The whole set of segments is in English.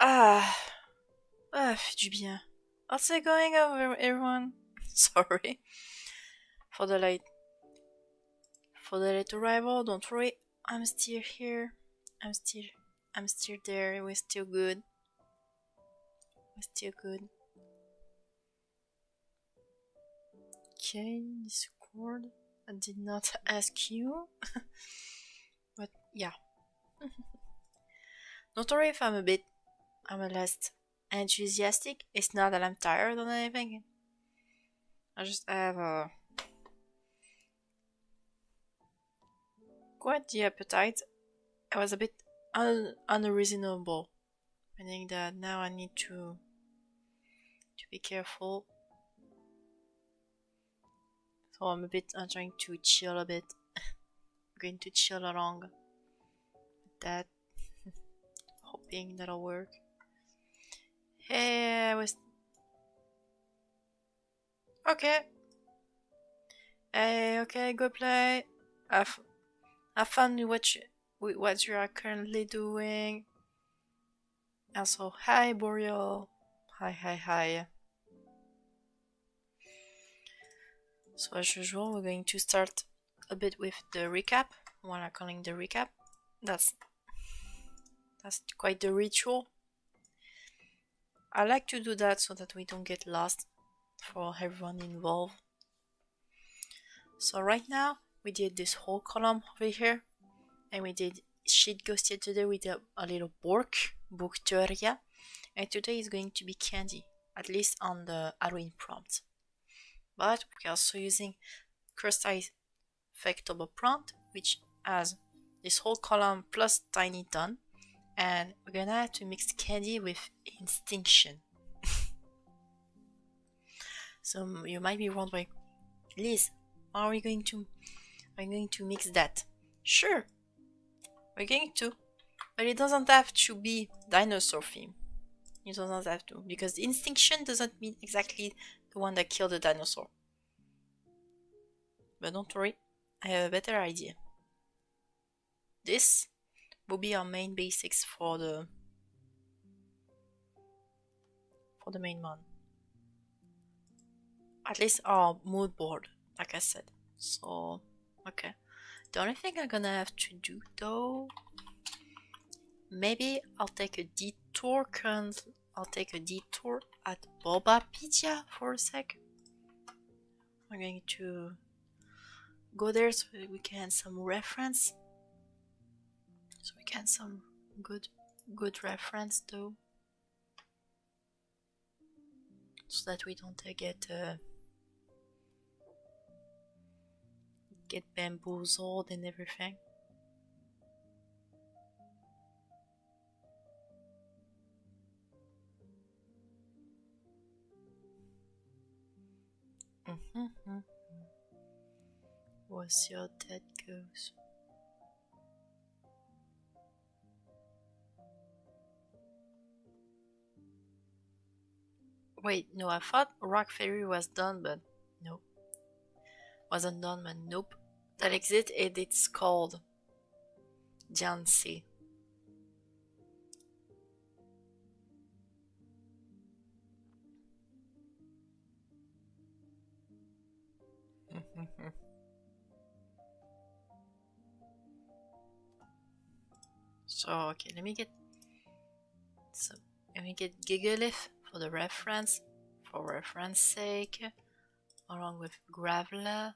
Ah, fait du bien. How's it going over, everyone? Sorry for the late arrival. Don't worry, I'm still here. I'm still I'm still there. We're still good. We're still good. Okay, Discord. I did not ask you, but yeah. Don't worry if I'm a less enthusiastic. It's not that I'm tired or anything. I just have quite the appetite. I was a bit unreasonable. Meaning that now I need to be careful. So I'm trying to chill a bit. I'm going to chill along with that, hoping that'll work. Hey, I was okay. Hey, okay, good play. Have fun with what you are currently doing. Also, hi Boreal. Hi. So as usual, we're going to start a bit with the recap. What I'm calling the recap. That's quite the ritual. I like to do that so that we don't get lost for everyone involved. So right now, we did this whole column over here, and we did Shit Ghost yesterday with a little book teoria, and today is going to be candy, at least on the Halloween prompt. But we're also using Kirsty's Faketober prompt, which has this whole column plus Tiny Done, and we're gonna have to mix candy with instinction. So you might be wondering, Liz, are we going to mix that? Sure, we're going to, but it doesn't have to be dinosaur theme. It doesn't have to, because the instinction doesn't mean exactly the one that killed the dinosaur. But don't worry, I have a better idea. This will be our main basics for the main one. At least our mood board, like I said. So, okay. The only thing I'm gonna have to do though, maybe I'll take a detour at Bobapedia for a sec. I'm going to go there so we can some reference. So we can some good reference though. So that we don't get bamboozled and everything. We'll see how that goes. Wait, no, I thought Rock Fairy was done, but nope. Wasn't done, but nope. That exists and it's called Jansi. So okay, let me get Gigalith for the reference, for reference sake, along with Graveler.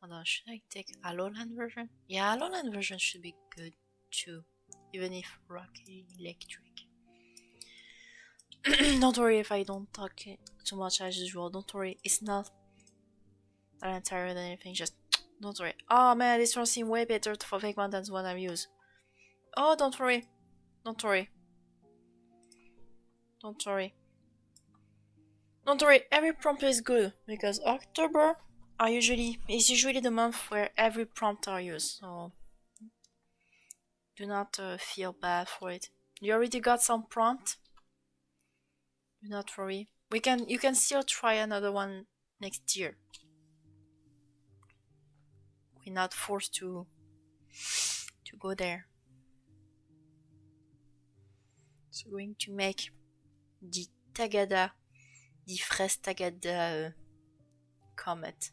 Hold on, should I take Alolan version? Yeah, Alolan version should be good too, even if Rocky Electric. Don't worry if I don't talk too much as usual. Don't worry, it's not that I'm tired or anything. Just don't worry. Oh man, this one seems way better for fake one than what I've used. Oh, don't worry. Don't worry. Don't worry. Don't worry, every prompt is good because October is usually the month where every prompt are used. So do not feel bad for it. You already got some prompt. Do not worry. You can still try another one next year. We're not forced to go there. So we're going to make the Tagada, the fraise Tagada comet.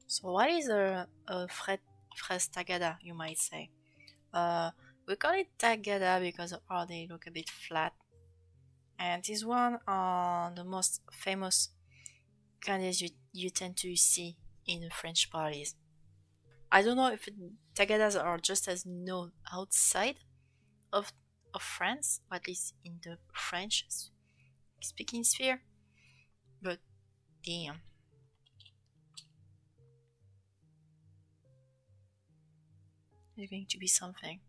So what is a fraise Tagada, you might say? We call it Tagada because of how they look a bit flat. And this one are the most famous candies you tend to see in the French parties. I don't know if Tagadas are just as known outside of France, or at least in the French speaking sphere, but damn. There's going to be something.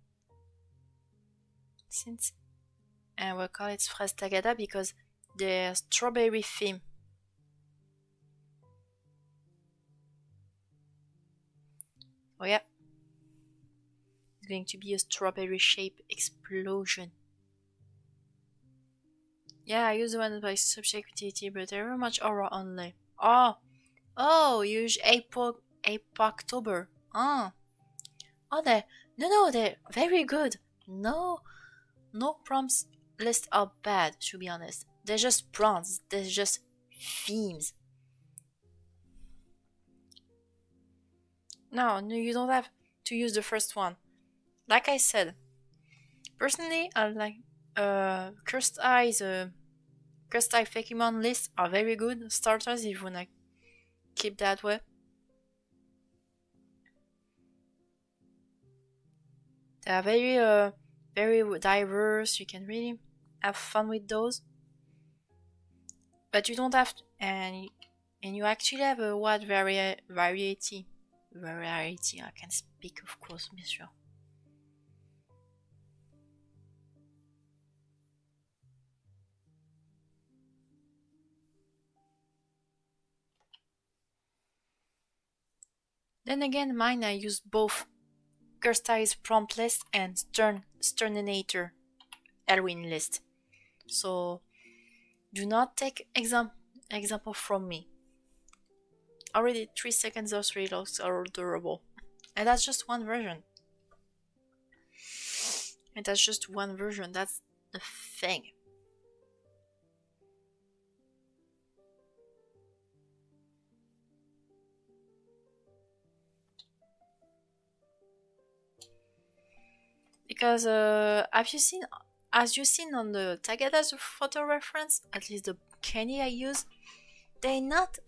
And we'll call it fraise tagada because the strawberry theme. Oh yeah. It's going to be a strawberry shape explosion. Yeah, I use the one by subjectivity, but they're very much aura only. Oh, use Faketober. They're very good. No prompts lists are bad, to be honest. They're just prompts. They're just themes. No, you don't have to use the first one. Like I said, personally, I like Cursed Eye Fakemon lists are very good starters if you wanna keep that way. They are very diverse. You can really have fun with those, but you don't have to, and you actually have a wide variety. I can speak, of course, bien sûr. Then again, mine I use both Gerstai's prompt list and Sterninator Elwin list. So do not take example from me. Already 3 seconds of 3 looks are adorable. And that's just one version. That's the thing. Because as you've seen on the Tagada's photo reference, at least the candy I use, they're not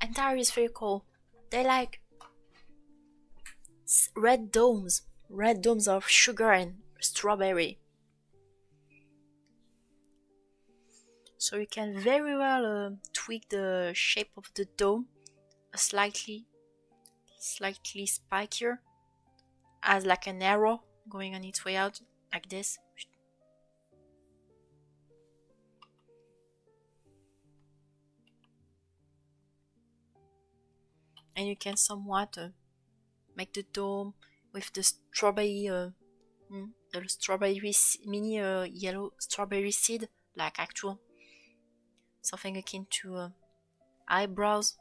entirely spherical. They're like red domes of sugar and strawberry. So you can very well tweak the shape of the dome slightly spikier, as like an arrow going on its way out, like this. And you can somewhat make the dome with the strawberry, mini yellow strawberry seed, like actual something akin to eyebrows.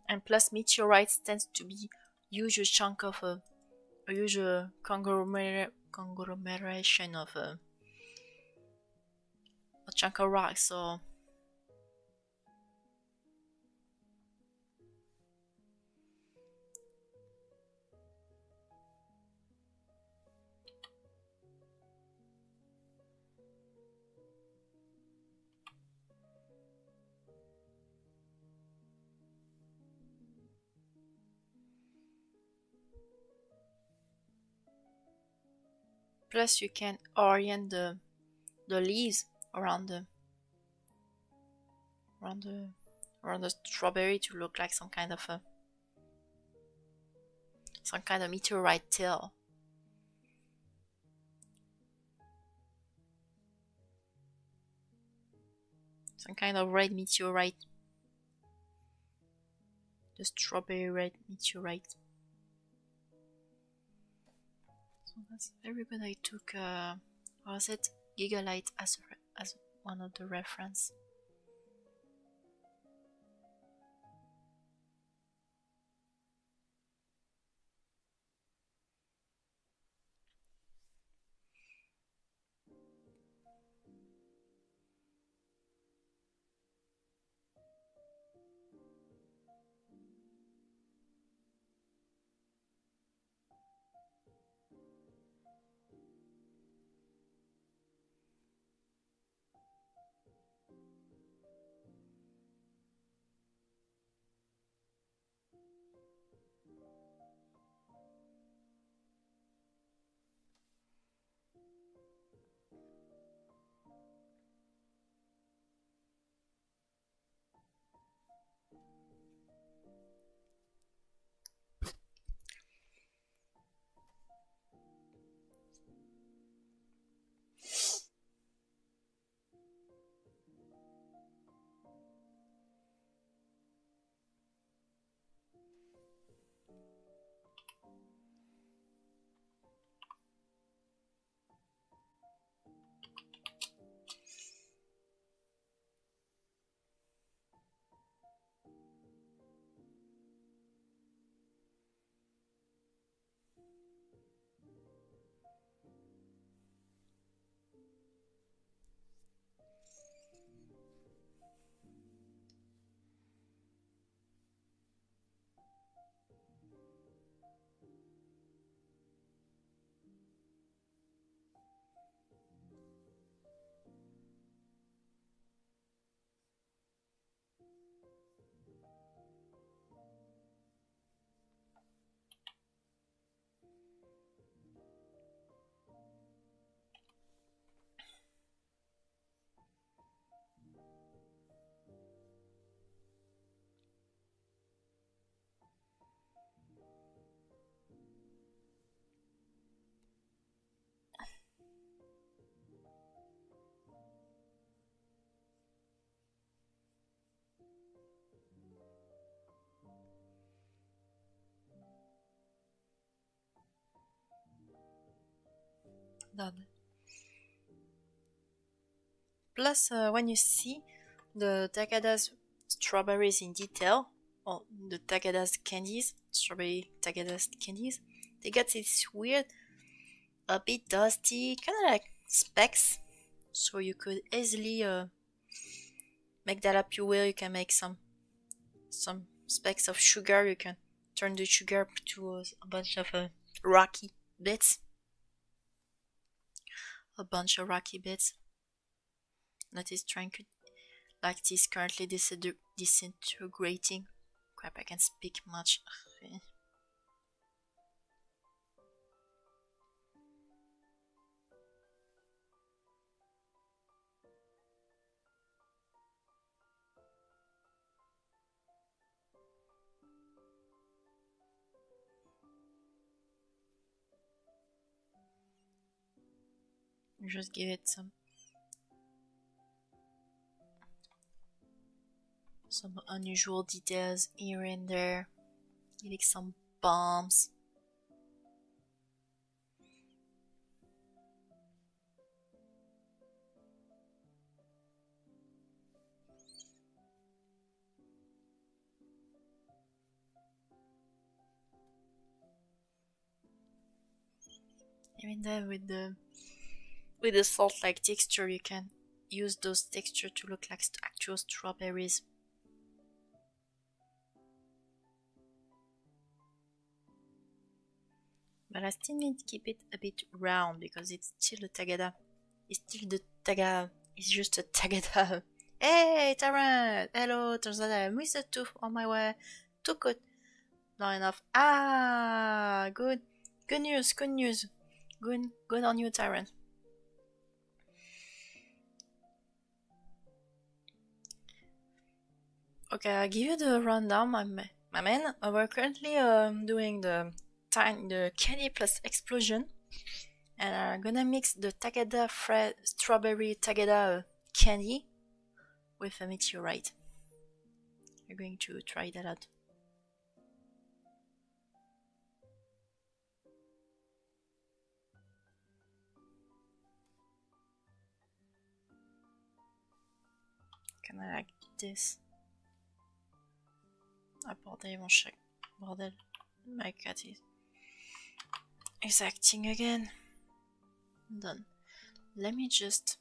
And plus, meteorites tends to be huge chunk of a huge conglomeration of a chunk of rock. So plus you can orient the leaves around the strawberry to look like some kind of meteorite tail. Some kind of red meteorite. The strawberry red meteorite. So that's very good. I took what was it? Gigalite as one of the reference. Done. Plus, when you see the Takada's strawberries in detail, or the Takada's candies, strawberry Takada's candies, they got this weird, a bit dusty, kind of like specks. So you could easily make that up your will. You can make some specks of sugar. You can turn the sugar to a bunch of rocky bits. A bunch of rocky bits. That is trying to, like this, currently disintegrating. Crap, I can't speak much. Just give it some unusual details here and there. Give it some bumps. Even there with the salt-like texture, you can use those textures to look like actual strawberries. But I still need to keep it a bit round because it's still a Tagada. It's still the Taga. It's just a Tagada. Hey, Tarrant! Hello, turns out I missed a tooth on my way. Too good. Not enough. Ah, good. Good news, good news. Good on you, Tarrant. Okay, I'll give you the rundown, my man. We're currently doing the candy plus explosion, and I'm gonna mix the Tagada strawberry Tagada candy with a meteorite. We're going to try that out. Kind of like this. Ah bordel, mon chat. Bordel. My cat is acting again. Done. Let me just...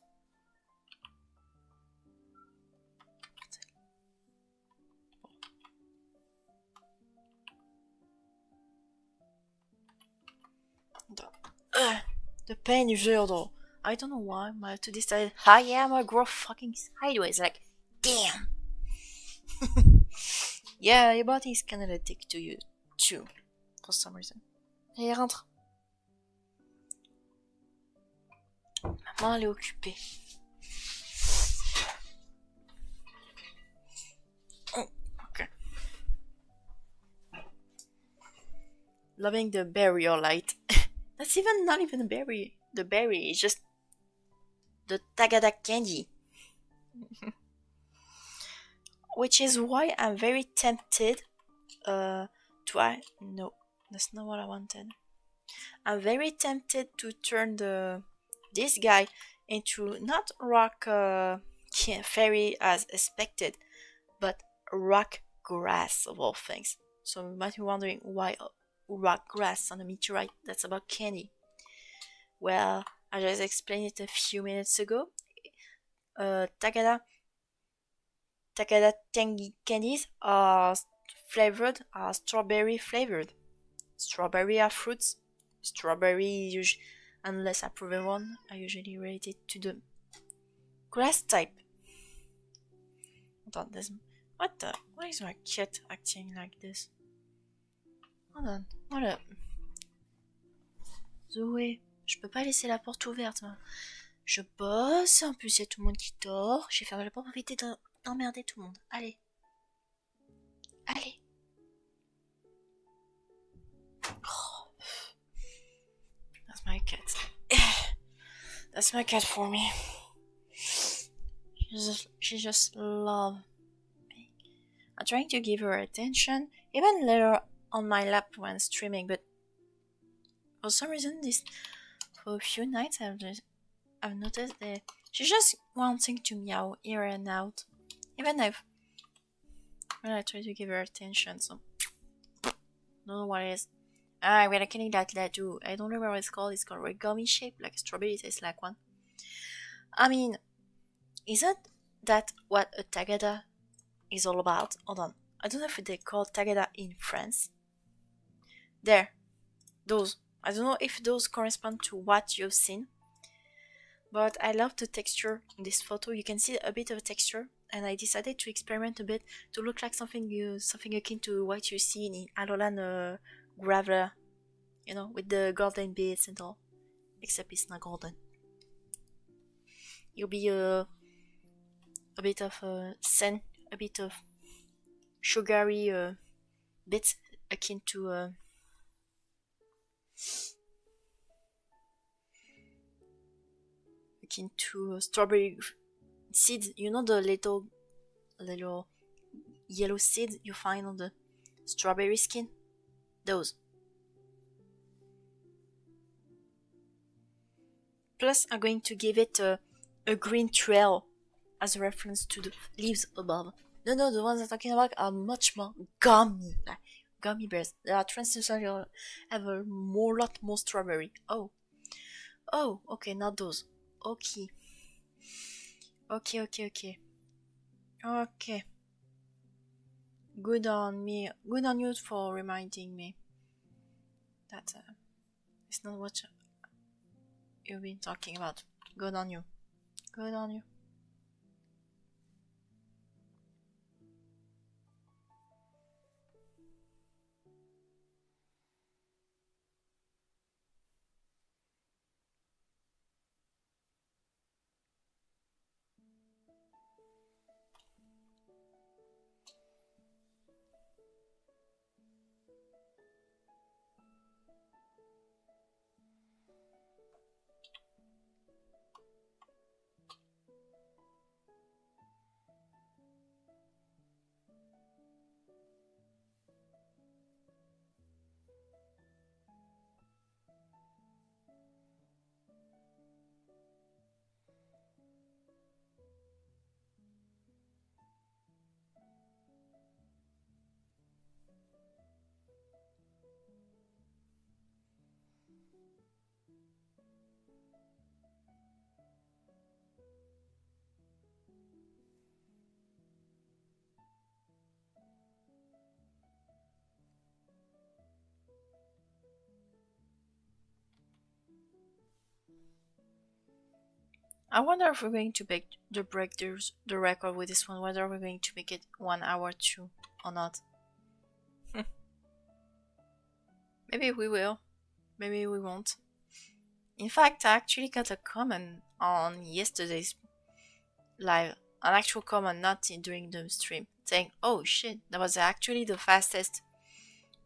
The pain is real though. I don't know why my to decide I am a grow fucking sideways. Like, damn. Yeah, your body is kind of addicted to you too, for some reason. Allez, rentre. Maman, elle est occupée. Oh, okay. Loving the berry or light. That's even not even a berry. The berry is just the Tagada candy. Which is why I'm very tempted to... No, that's not what I wanted. I'm very tempted to turn this guy into not rock fairy as expected, but rock grass of all things. So you might be wondering why rock grass on a meteorite. That's about candy. Well, I just explained it a few minutes ago. Takada candies are strawberry flavored. Strawberry are fruits. Strawberry, unless I prove one, are usually related to the grass type. Hold on, why is my cat acting like this? Hold on, what up? Zoé, je peux pas laisser la porte ouverte. Je bosse, en plus il y a tout le monde qui dort. J'ai fermé la porte pour éviter d'emmerder tout le monde. Allez. Allez. Oh. That's my cat. That's my cat for me. She just loves me. I'm trying to give her attention, even let her on my lap when streaming, but for some reason this for a few nights I've noticed that she's just wanting to meow in and out. Even when I try to give her attention, so don't know what it is. Ah, we're looking at that too. I don't remember what it's called. It's called origami shape, like a strawberry. It tastes like one. I mean, isn't that what a tagada is all about? Hold on. I don't know if they call tagada in France. There. Those. I don't know if those correspond to what you've seen. But I love the texture in this photo. You can see a bit of a texture. And I decided to experiment a bit to look like something akin to what you see in Alolan Graveler. You know, with the golden bits and all. Except it's not golden. You'll be a bit of sand, a bit of sugary bits akin to strawberry seeds. You know the little yellow seeds you find on the strawberry skin? Those. Plus, I'm going to give it a green trail as a reference to the leaves above. No, the ones I'm talking about are much more gummy, like gummy bears. They are translucent, have a lot more strawberry. Oh, okay, not those. Okay. Good on me. Good on you for reminding me. That it's not what you've been talking about. Good on you. I wonder if we're going to break the record with this one, whether we're going to make it 1 hour too or not. Maybe we will. Maybe we won't. In fact, I actually got a comment on yesterday's live, an actual comment, not during the stream, saying, "Oh shit, that was actually the fastest.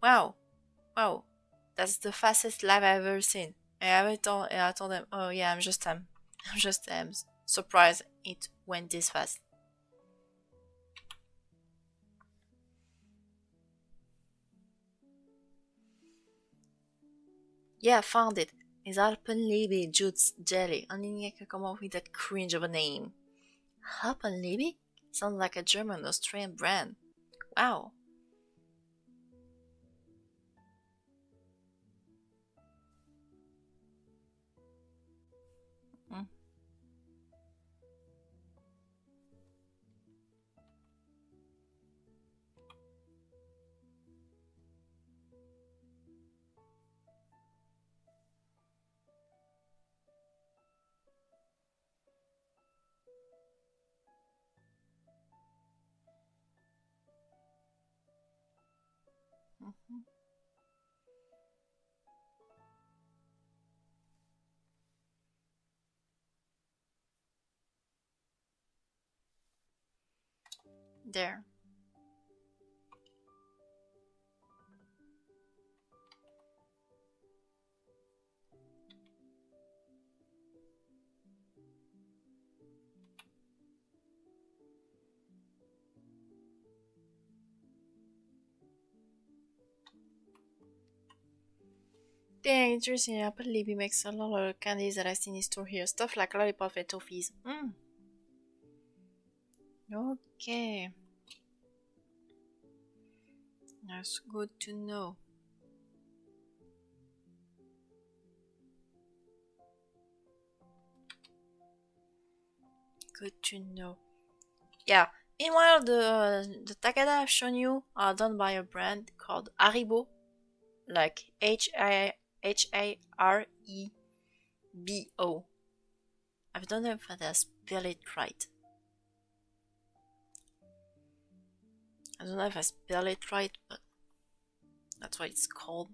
Wow, that's the fastest live I've ever seen." And I told them, "Oh yeah, I'm just surprised it went this fast." Yeah, found it. It's Alpenliebe Jutes Jelly. Only I can come up with that cringe of a name. Alpenliebe? Sounds like a German Austrian brand. Wow. Mm. Mhm. There. Dang, interesting. Apple Libby makes a lot of candies that I've seen in store here. Stuff like lollipop and toffees. Okay. That's good to know. Good to know. Yeah. Meanwhile, the Takada I've shown you are done by a brand called Haribo, like Harebo. I don't know if I spell it right. I don't know if I spell it right, but that's what it's called.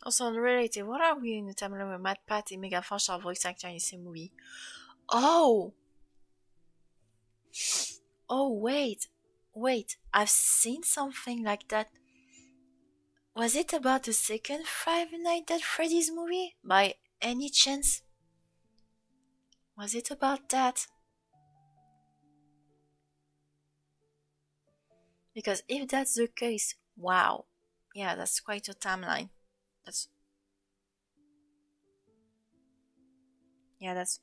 Also unrelated, what are we in the timeline where Matt Pat et Megan Fox are voice actors in the same movie? Oh! Oh, wait, I've seen something like that. Was it about the second Five Nights at Freddy's movie? By any chance? Was it about that? Because if that's the case, wow. Yeah, that's quite a timeline. That's yeah, that's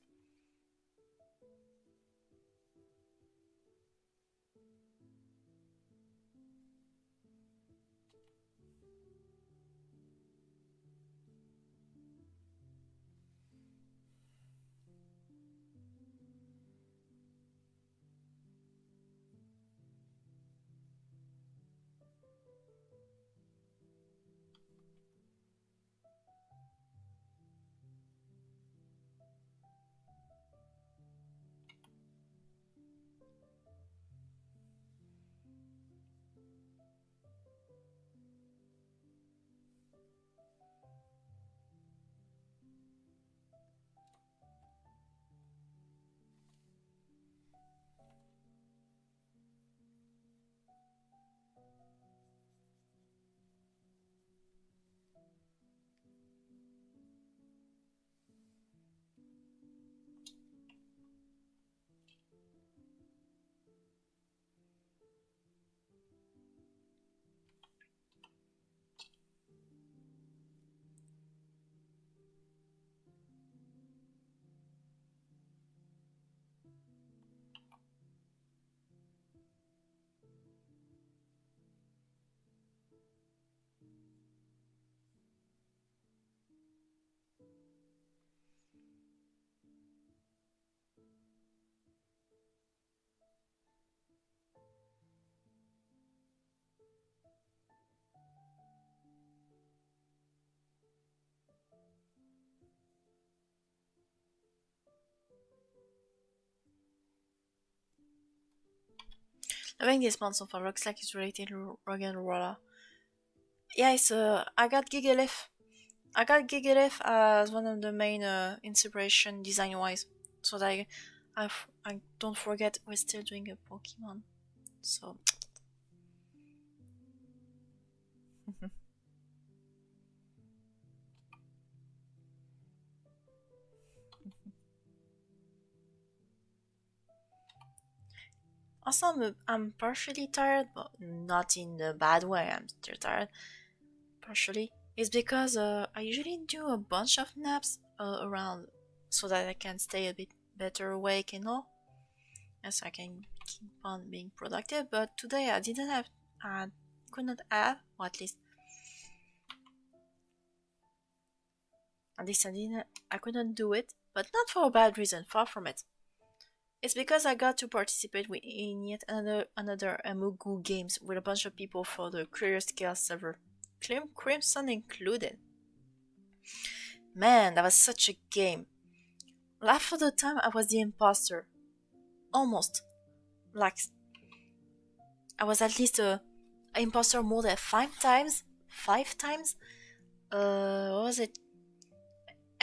I think this month so far looks like it's related to Rogan Rolla. Yeah, it's I got Gigalith. I got Gigalith as one of the main inspiration design wise. So that I don't forget we're still doing a Pokemon. So also I'm partially tired, but not in the bad way. I'm still tired. Partially. It's because I usually do a bunch of naps around so that I can stay a bit better awake and all. Yes, I can keep on being productive. But today I didn't have, I could not have, or at least I didn't, I couldn't do it. But not for a bad reason, far from it. It's because I got to participate in yet another Amugu games with a bunch of people for the Curious Scale server, Crimson included. Man, that was such a game. Half of the time I was the imposter. Almost. Like, I was at least a imposter more than 5 times. 5 times? What was it?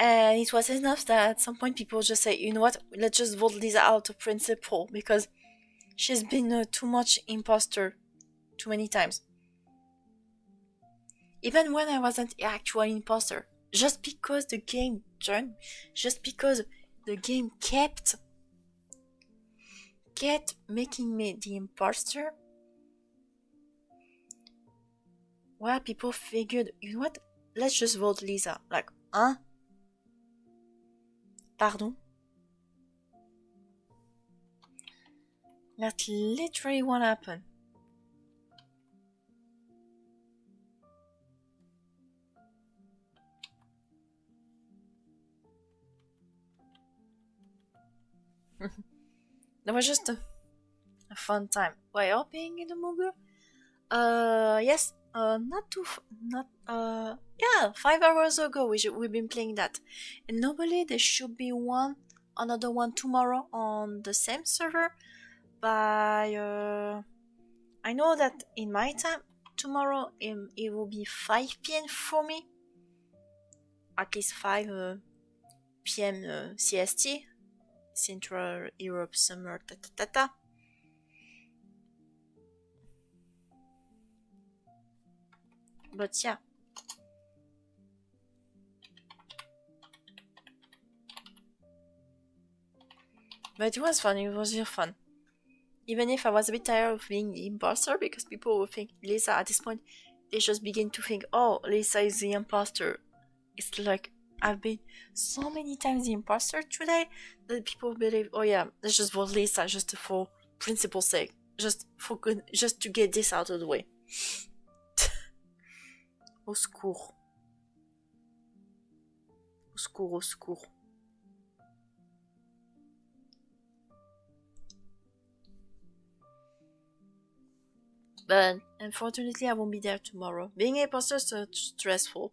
And it was enough that at some point people just say, you know what, let's just vote Lisa out of principle because she's been too much imposter too many times. Even when I wasn't actual imposter. Just because the game turned, just because the game kept making me the imposter. Well, people figured, you know what, let's just vote Lisa. Like, huh? Pardon? That's literally what happened. That was just a fun time. While being in the Mugu? Yes. Yeah, 5 hours ago we've been playing that. And normally there should be another one tomorrow on the same server. By, I know that in my time, tomorrow it will be 5 p.m. for me. At least 5 p.m. CST. Central Europe Summer ta. But yeah. But it was fun, it was real fun. Even if I was a bit tired of being the imposter, because people would think, Lisa, at this point, they just begin to think, oh, Lisa is the imposter. It's like, I've been so many times the imposter today that people believe, oh yeah, let's just vote Lisa just for principle's sake. Just for good, just to get this out of the way. Au secours. Au secours, au secours. But unfortunately, I won't be there tomorrow. Being a imposter is so stressful.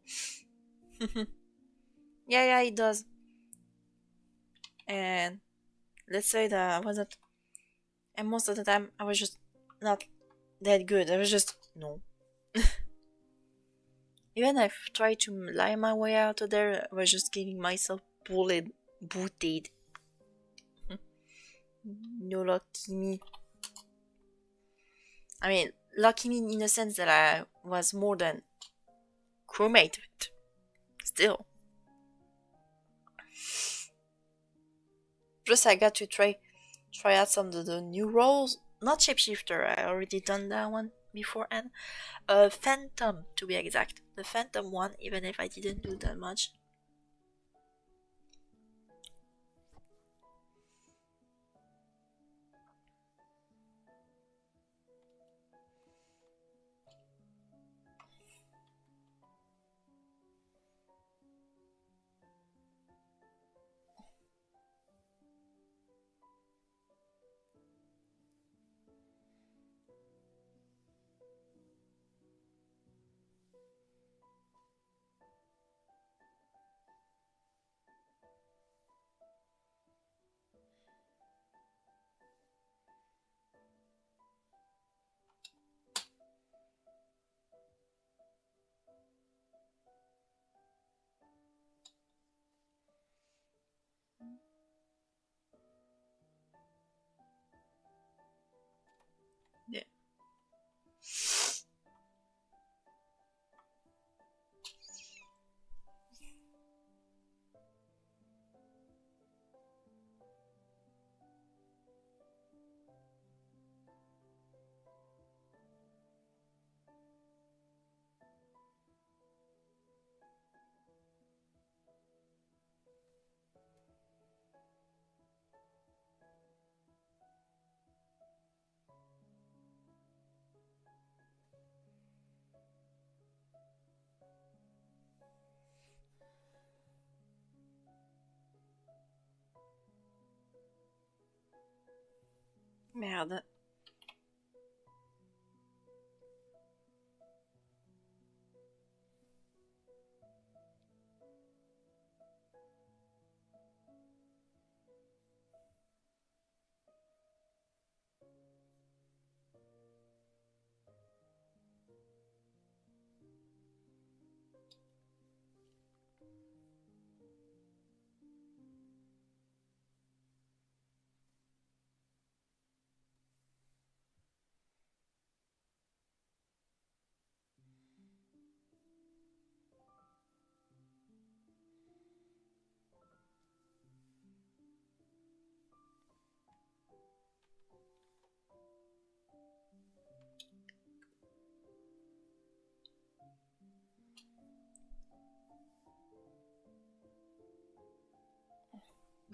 Yeah, it does. And let's say that I wasn't, and most of the time I was just not that good. I was just no. Even if I tried to lie my way out of there, I was just getting myself booted. No lucky me. I mean, lucky me in the sense that I was more than crewmate, but still. Plus, I got to try out some of the new roles. Not shapeshifter, I already done that one beforehand. Phantom, to be exact. The Phantom one, even if I didn't do that much. Merde.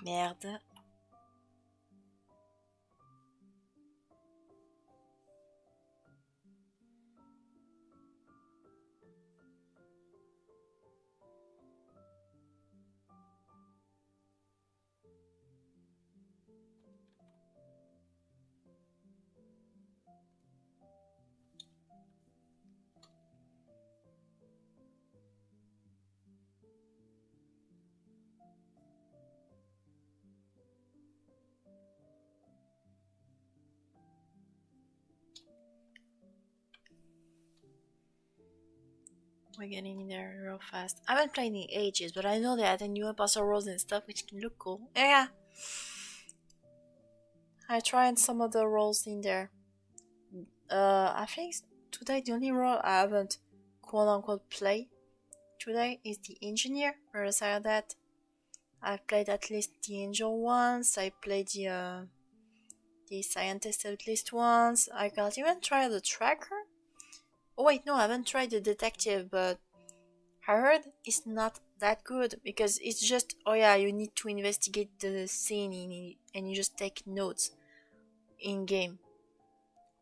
Merde. We're getting in there real fast. I haven't played in ages, but I know they had a new imposter roles and stuff which can look cool. Yeah. I tried some of the roles in there. I think today the only role I haven't quote unquote played today is the engineer. Whereas I had that. I've played at least the angel once. I played the scientist at least once. I can't even try the tracker. Oh wait, no, I haven't tried the detective, but I heard it's not that good because it's just, oh yeah, you need to investigate the scene and you just take notes in game.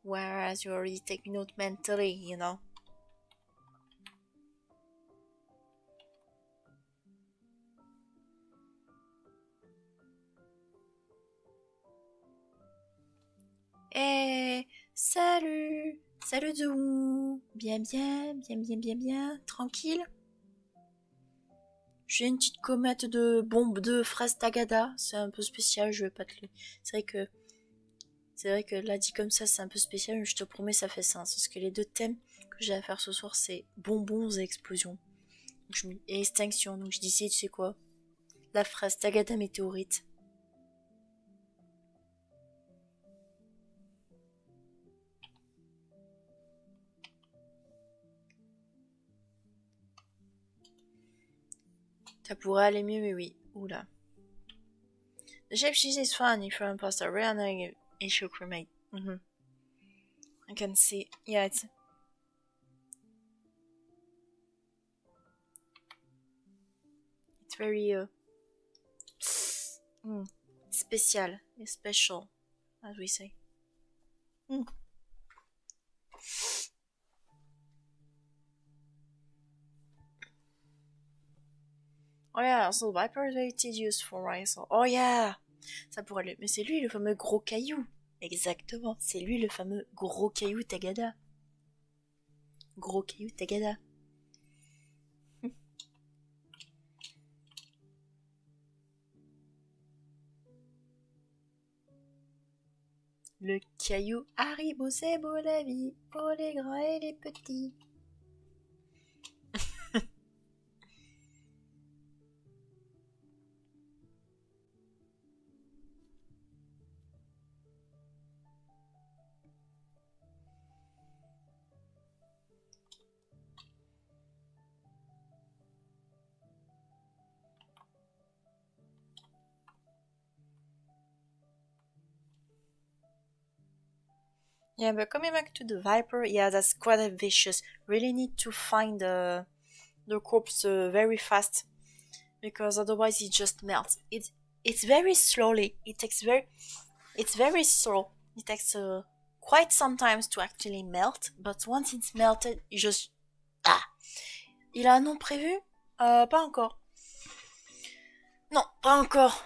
Whereas you already take note mentally, you know. Eh, salut! Salut de où? Bien, bien, bien, bien, bien, bien, tranquille. J'ai une petite comète de bombe de fraises tagada, c'est un peu spécial, je vais pas te le... C'est vrai que là dit comme ça c'est un peu spécial, mais je te promets ça fait sens. Parce que les deux thèmes que j'ai à faire ce soir c'est bonbons et explosions. Et extinction, donc je dis tu sais quoi? La fraise tagada météorite. Ça pourrait aller mieux, mais oui. Oula. The shape cheese is fun if you're imposter. Really annoying if you cremate. I can see. Yeah, it's very special. It's special, as we say. Oh yeah, also Viper is very tedious for Rysel. Oh yeah! Ça pourrait le... Mais c'est lui le fameux gros caillou. Exactement, c'est lui le fameux gros caillou Tagada. Gros caillou Tagada. Le caillou Haribo, c'est beau la vie, pour les grands et les petits. Yeah, but coming back to the Viper, yeah, that's quite vicious. Really need to find the corpse very fast, because otherwise it just melts. It's very slowly. It's very slow. It takes quite some time to actually melt, but once it's melted, you just Il a un nom prévu? Pas encore. Non, pas encore.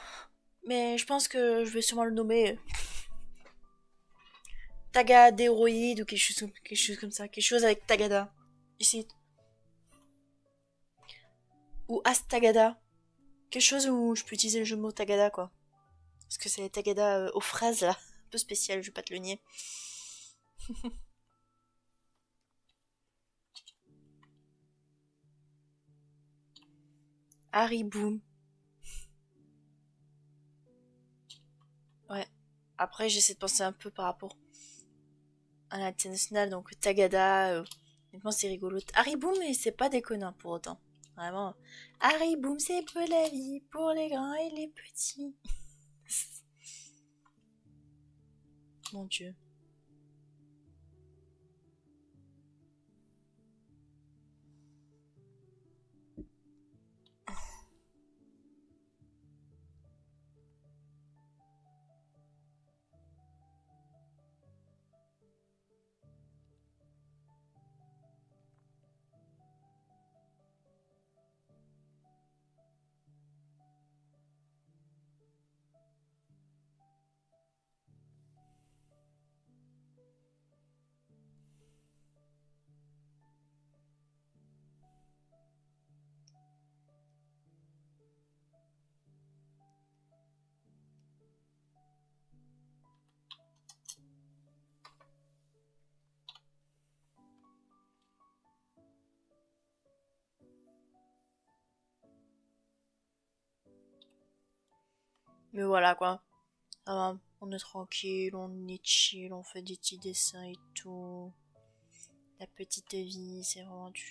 Mais je pense que je vais sûrement le nommer Tagadéroïde ou quelque chose comme ça. Quelque chose avec Tagada. Ici. Ou Astagada. Quelque chose où je peux utiliser le jeu de mots Tagada, quoi. Parce que c'est les Tagada aux fraises, là. Un peu spécial, je vais pas te le nier. Hariboom. Ouais. Après, j'essaie de penser un peu par rapport à l'international, donc Tagada. Honnêtement, c'est rigolo. Hariboom, mais c'est pas déconnant pour autant. Vraiment. Hariboom, c'est pour la vie, pour les grands et les petits. Mon Dieu. Mais voilà, quoi. Ça va, on est tranquille, on est chill, on fait des petits dessins et tout. La petite vie, c'est vraiment du...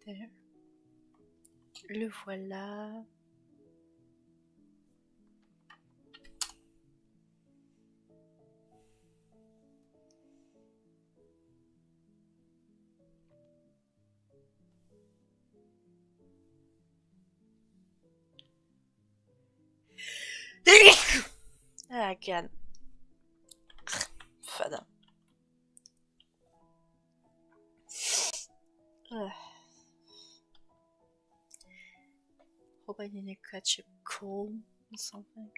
Voilà. Le voilà. Ah, God. Fada. Hope I didn't catch a cold or something.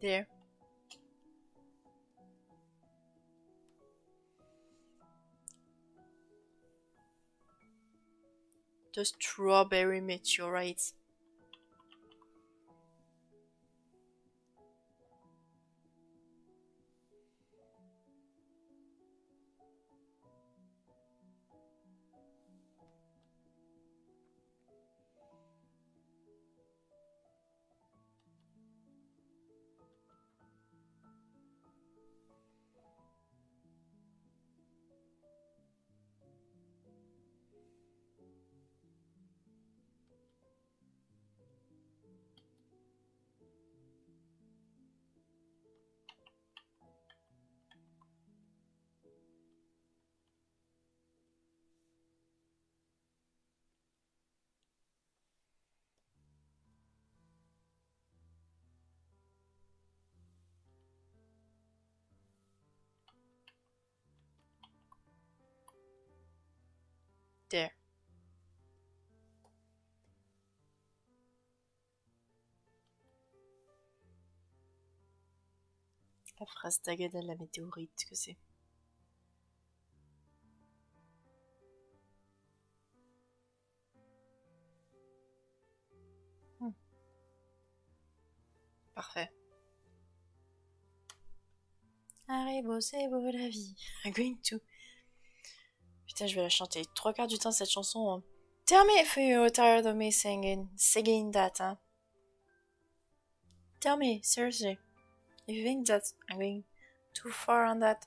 There. The strawberry meteorites. There. La phrase taguée de la météorite, que c'est. Parfait. Arrivo, c'est beau la vie. I'm going to. Putain, je vais la chanter. 3 quarts du temps, cette chanson. Hein. Tell me if you're tired of me singing that, hein. Tell me, seriously. If you think that I'm going too far on that,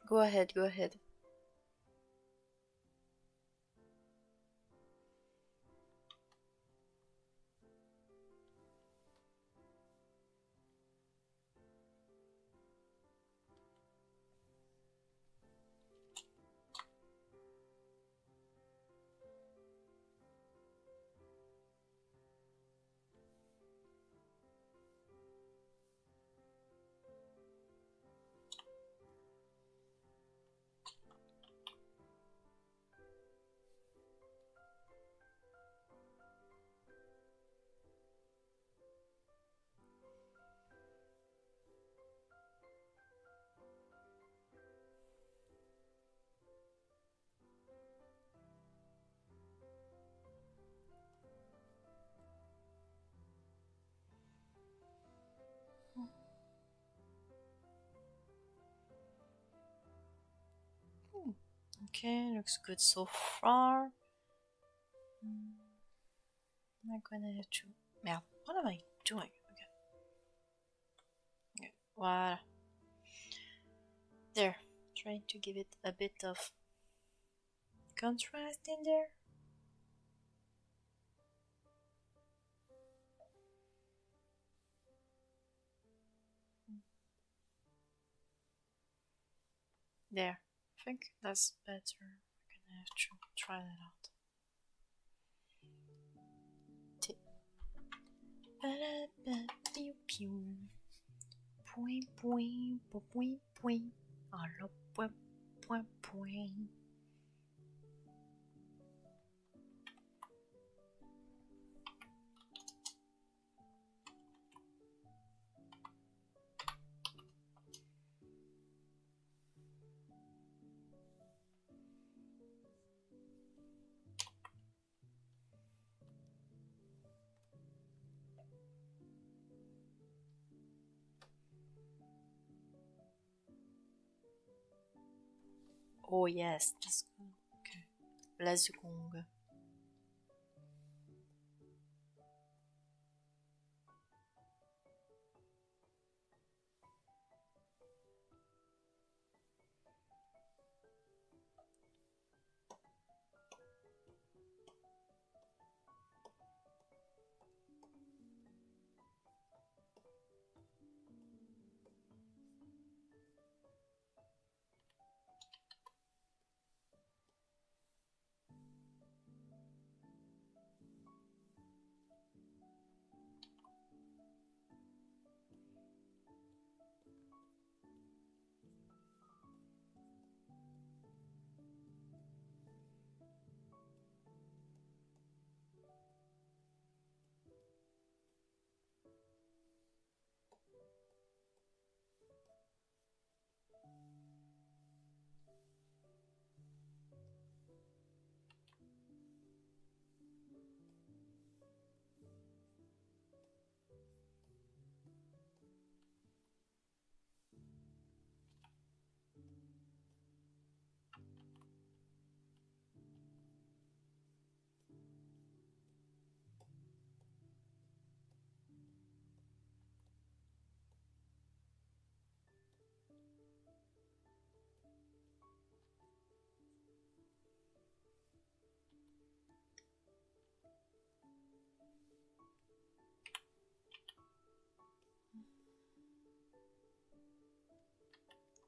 go ahead, go ahead. Okay, looks good so far. I'm gonna have to. Merde, what am I doing? Okay. Voilà. There. Trying to give it a bit of contrast in there. There. I think that's better. I'm gonna have to try that out. Point, point, point, point. Alors, point, point, point. Oh yes, that's good. Okay. La seconde.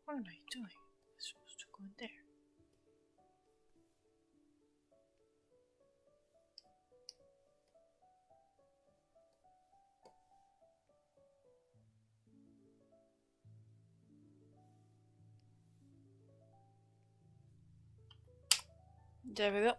What am I doing? I'm supposed to go in there. There we go.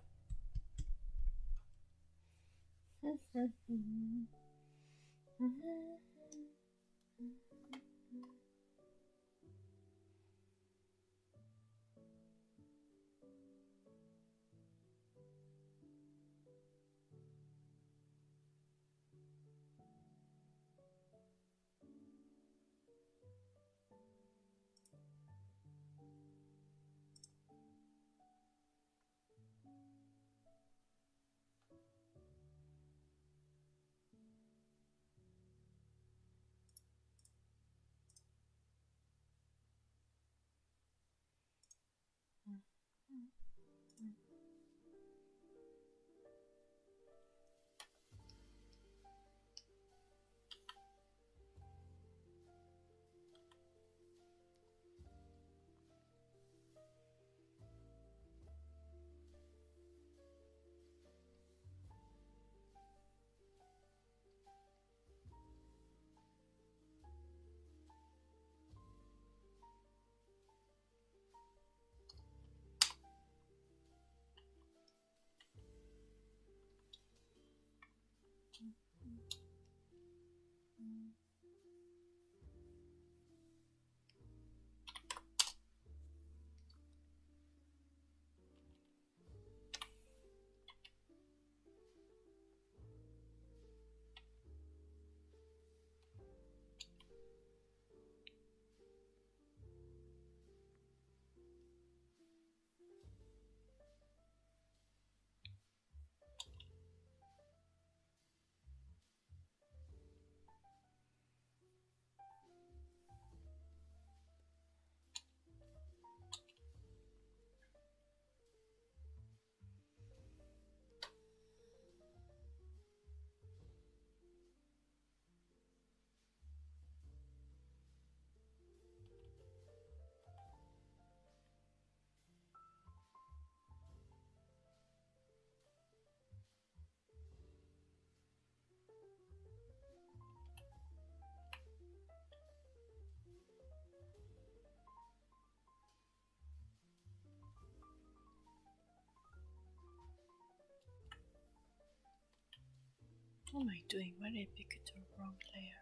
What am I doing? Why did I pick it the wrong layer?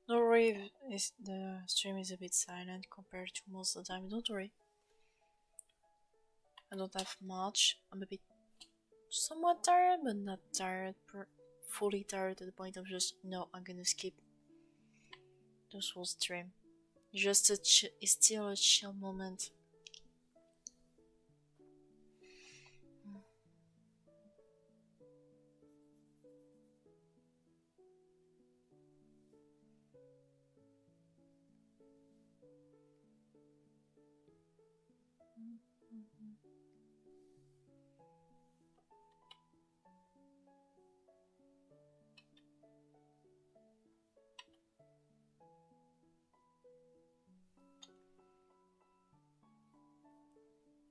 Don't worry if the stream is a bit silent compared to most of the time. Don't worry. I don't have much. I'm a bit somewhat tired, but not tired, fully tired to the point of just, no, I'm gonna skip this whole stream. Just it's still a chill moment.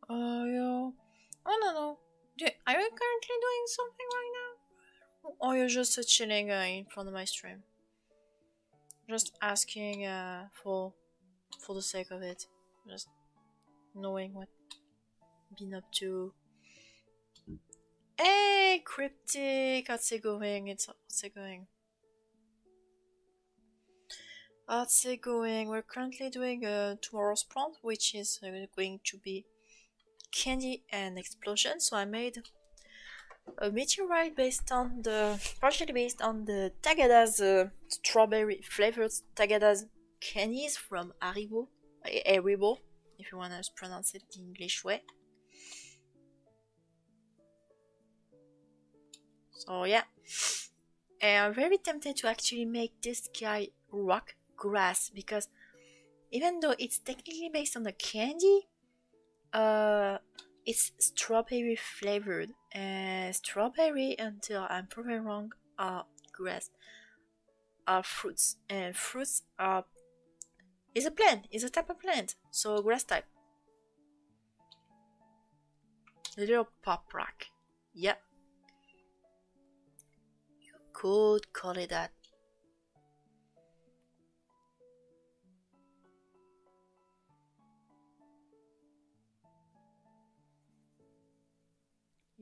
Oh, yo. I don't know. Are you currently doing something right now? Or you're just chilling in front of my stream? Just asking for the sake of it. Just knowing what been up to. Hey, Cryptic! How's it going? How's it going? Let's say we're currently doing tomorrow's prompt, which is going to be candy and explosion. So I made a meteorite partially based on the Tagada's strawberry flavored Tagada's candies from Haribo, if you want to pronounce it the English way. So yeah, and I'm very tempted to actually make this guy rock grass, because even though it's technically based on the candy, it's strawberry flavored, and strawberry, until I'm proven wrong, are grass, are fruits, and fruits are is a plant, is a type of plant, so grass type. A little pop rock, yeah, you could call it that.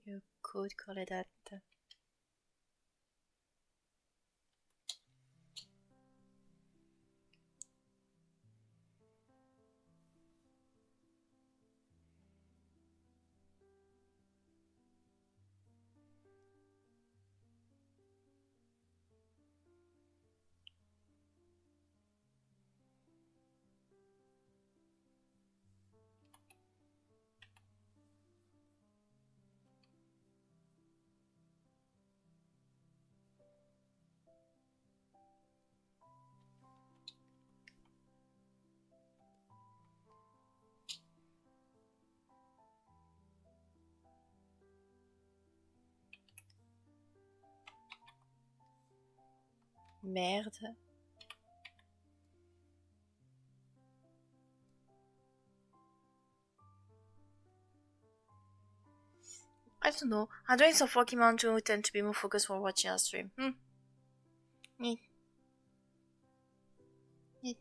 You could call it that. Merde. I don't know. I'm doing some Pokemon to tend to be more focused while watching a stream. Neat.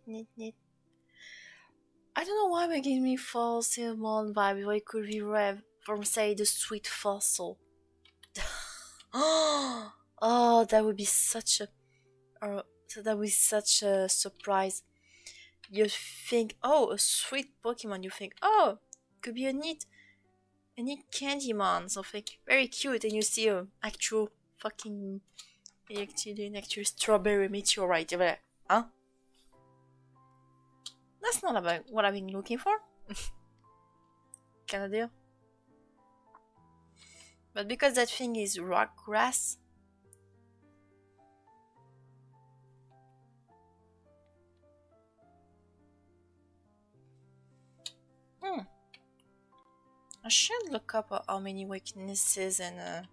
Neat. I don't know why we're giving me false cinnamon vibe, but it could be rev from, say, the sweet fossil. Oh, that would be such a surprise. You think, oh, a sweet Pokemon. You think, oh, could be a neat Candymon, something very cute, and you see a actual fucking actually an actual strawberry meteorite. You're like, huh? That's not about what I've been looking for. Kinda deal. But because that thing is rock grass. I should look up how many weaknesses and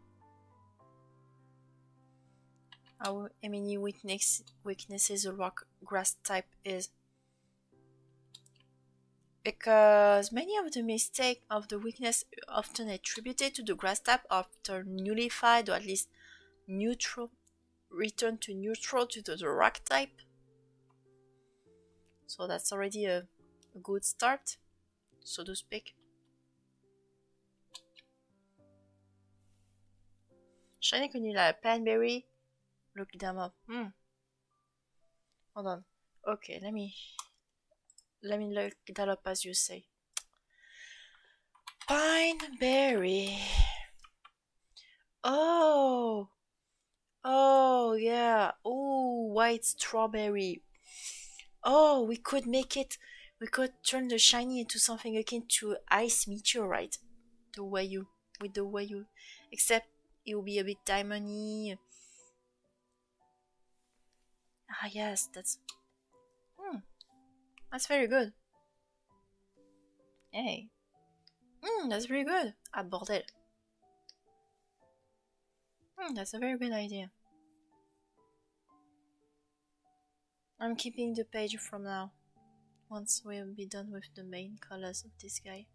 how many weaknesses a rock grass type is. Because many of the mistake of the weakness often attributed to the grass type after nullified or at least neutral, return to neutral to the rock type. So that's already a good start, so to speak. Shiny Conula, Panberry, look them up. Hold on. Okay, let me look that up as you say. Pineberry. Oh, yeah. Oh, white strawberry. Oh, we could make it. We could turn the shiny into something akin to ice meteorite. With the way you, except it will be a bit diamondy. Ah, yes, that's very good. Hey, that's very good. Ah, bordel. That's a very good idea. I'm keeping the page from now. Once we'll be done with the main colors of this guy.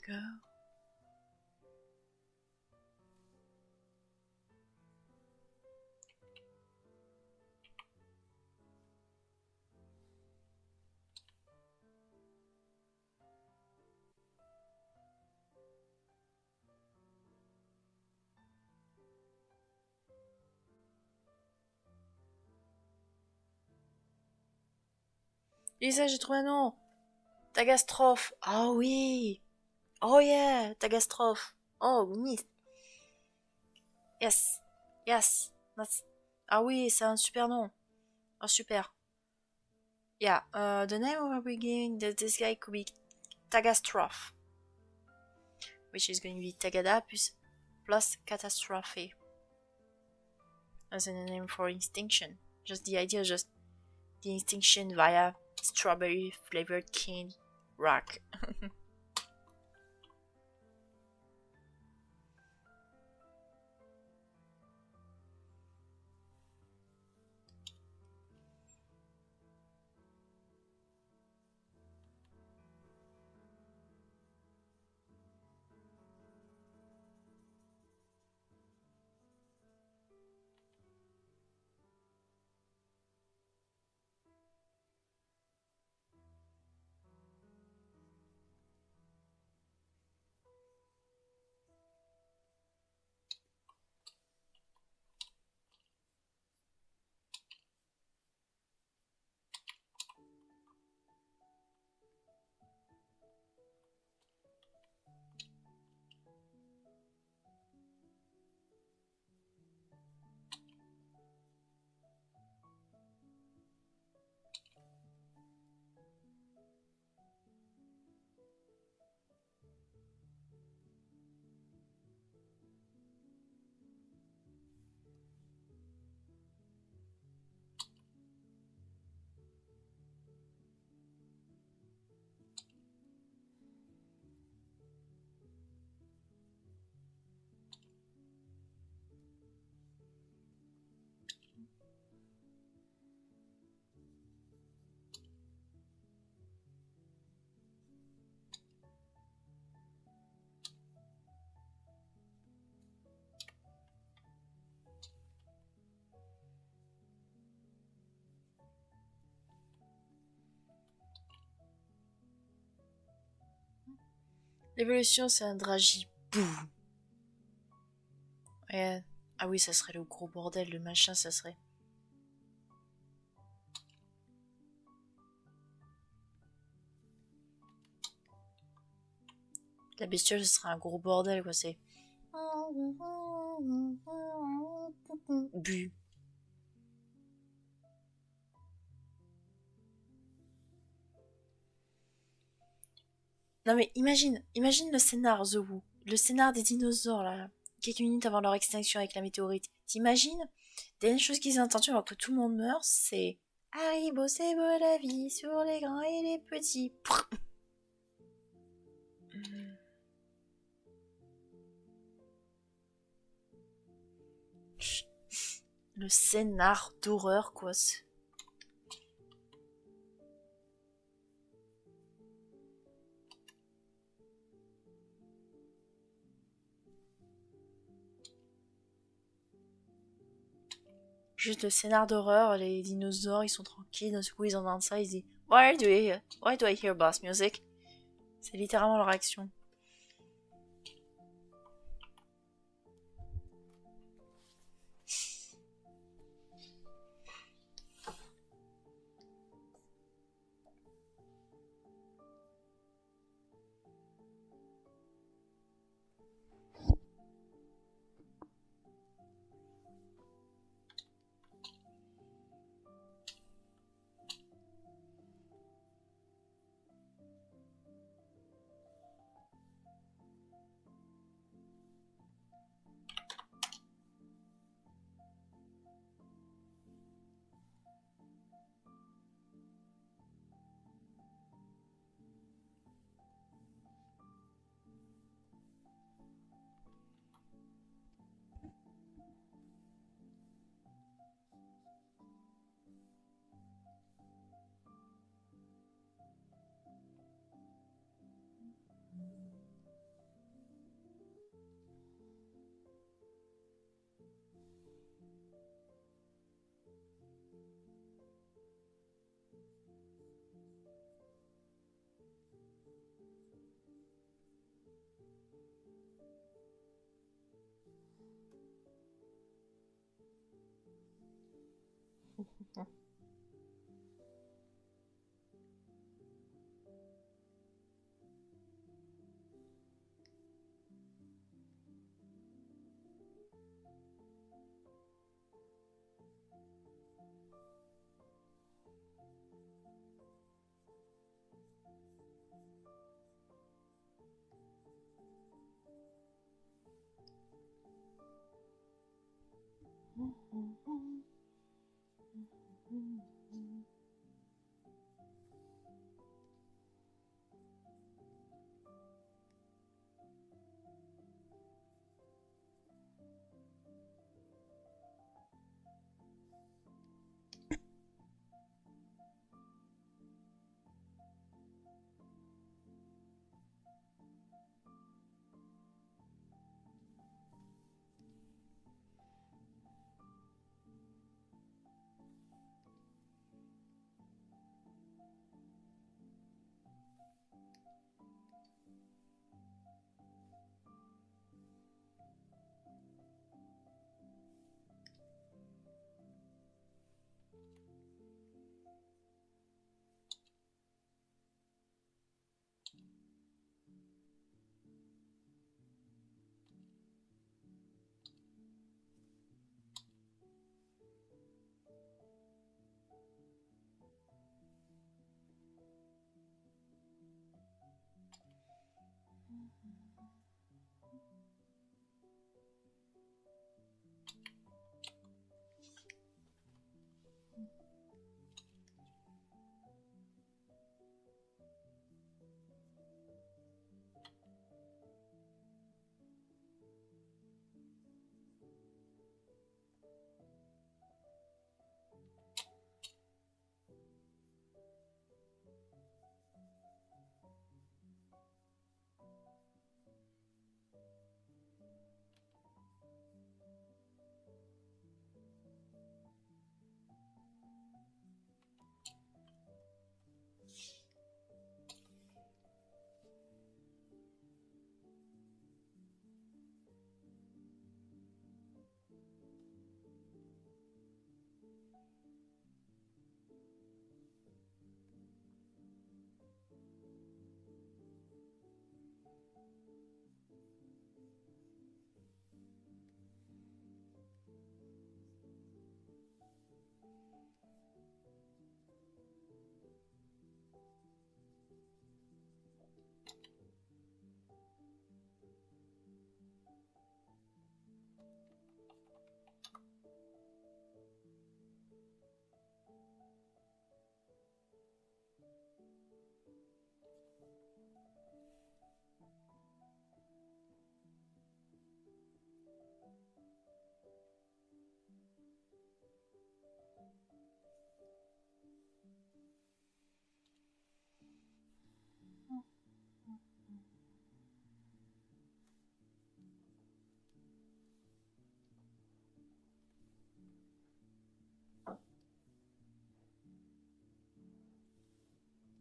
Go. Lisa, j'ai trouvé un nom. Tagastrophe. Ah oui. Oh yeah, Tagastrophe. Oh, Miss. Yes. Yes. Ah oui, c'est un super nom. Oh, super. Yeah, the name of our beginning, this guy could be Tagastrophe. Which is going to be Tagada plus catastrophe. As in a name for extinction. Just the idea, just the extinction via strawberry flavored candy rock. L'évolution, c'est un dragibou. Ouais. Ah oui, ça serait le gros bordel, le machin, ça serait. La bestiole, ce serait un gros bordel, quoi, c'est. Bu. Non mais imagine le scénar The Who, le scénar des dinosaures là, quelques minutes avant leur extinction avec la météorite. T'imagines? Dernière chose qu'ils ont entendu avant que tout le monde meure, c'est Haribo, c'est beau la vie, sur les grands et les petits. Le scénar d'horreur quoi. Juste le scénar d'horreur, les dinosaures ils sont tranquilles, d'un coup ils entendent ça, ils disent Why do I hear bass music? C'est littéralement leur action.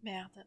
Merde.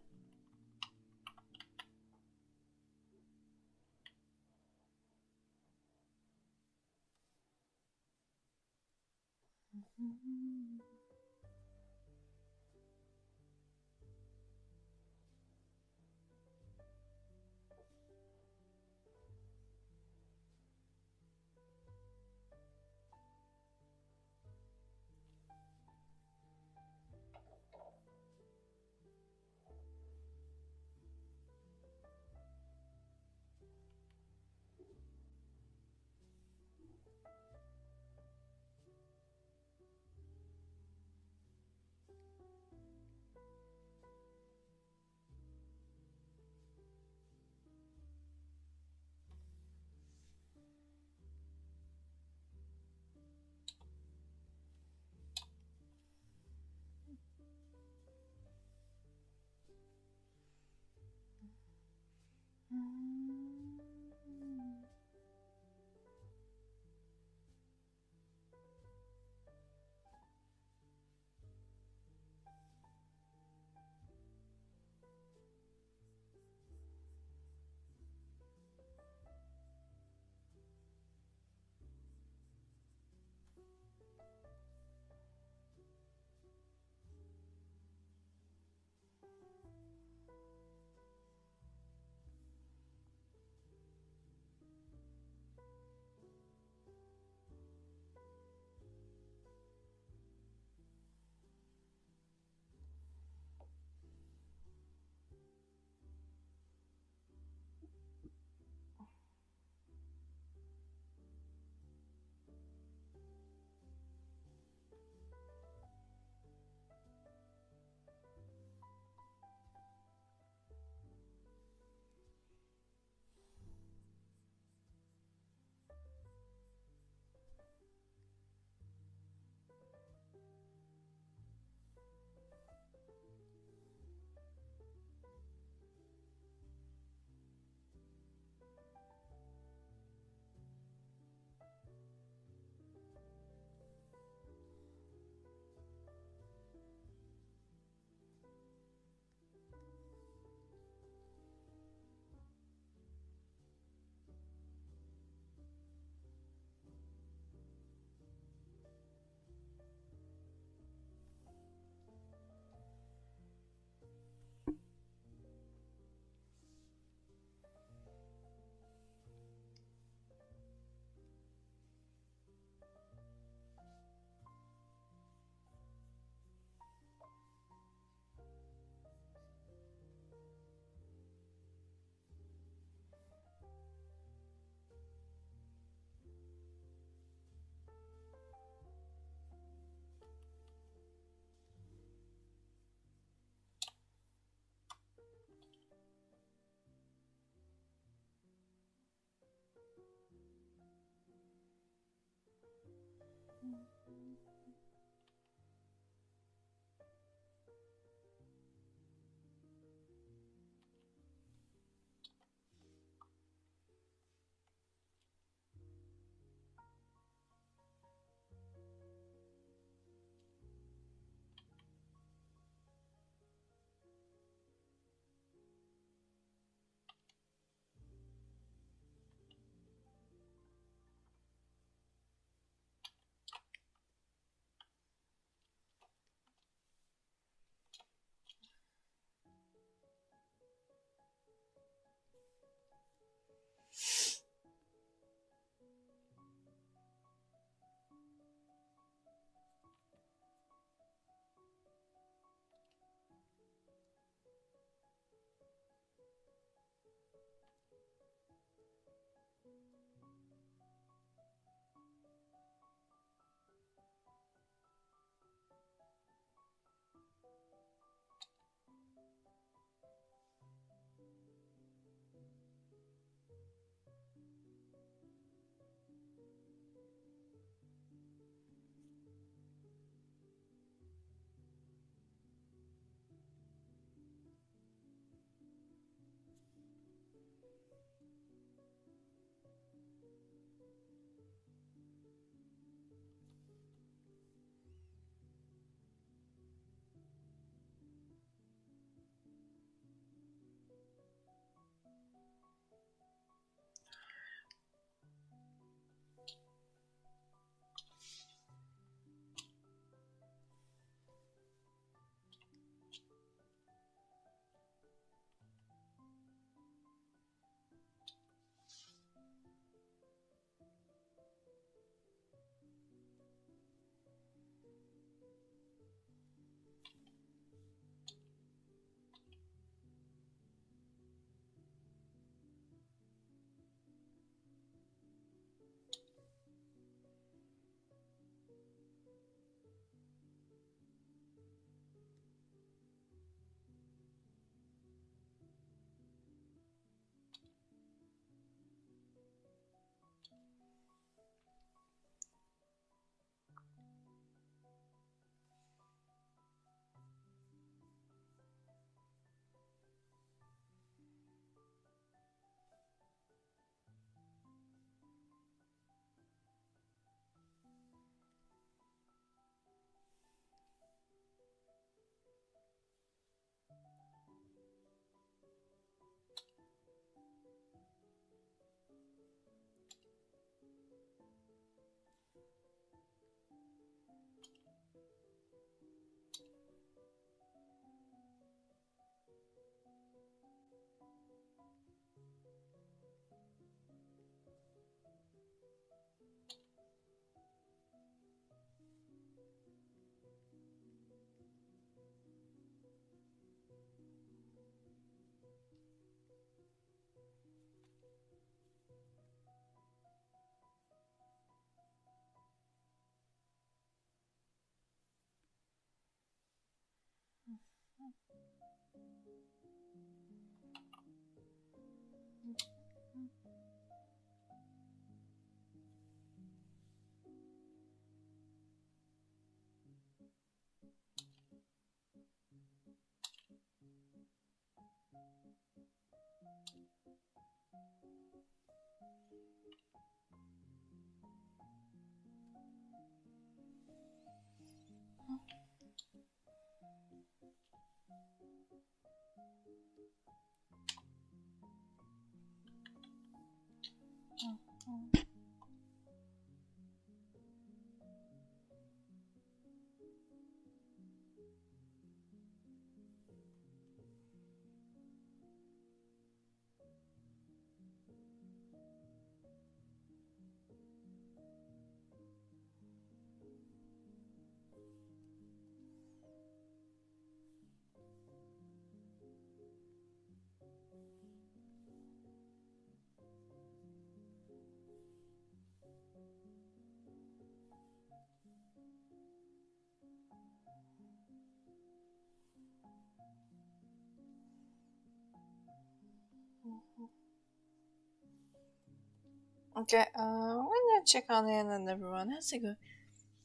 Okay, I'm gonna check on in and everyone. How's it go?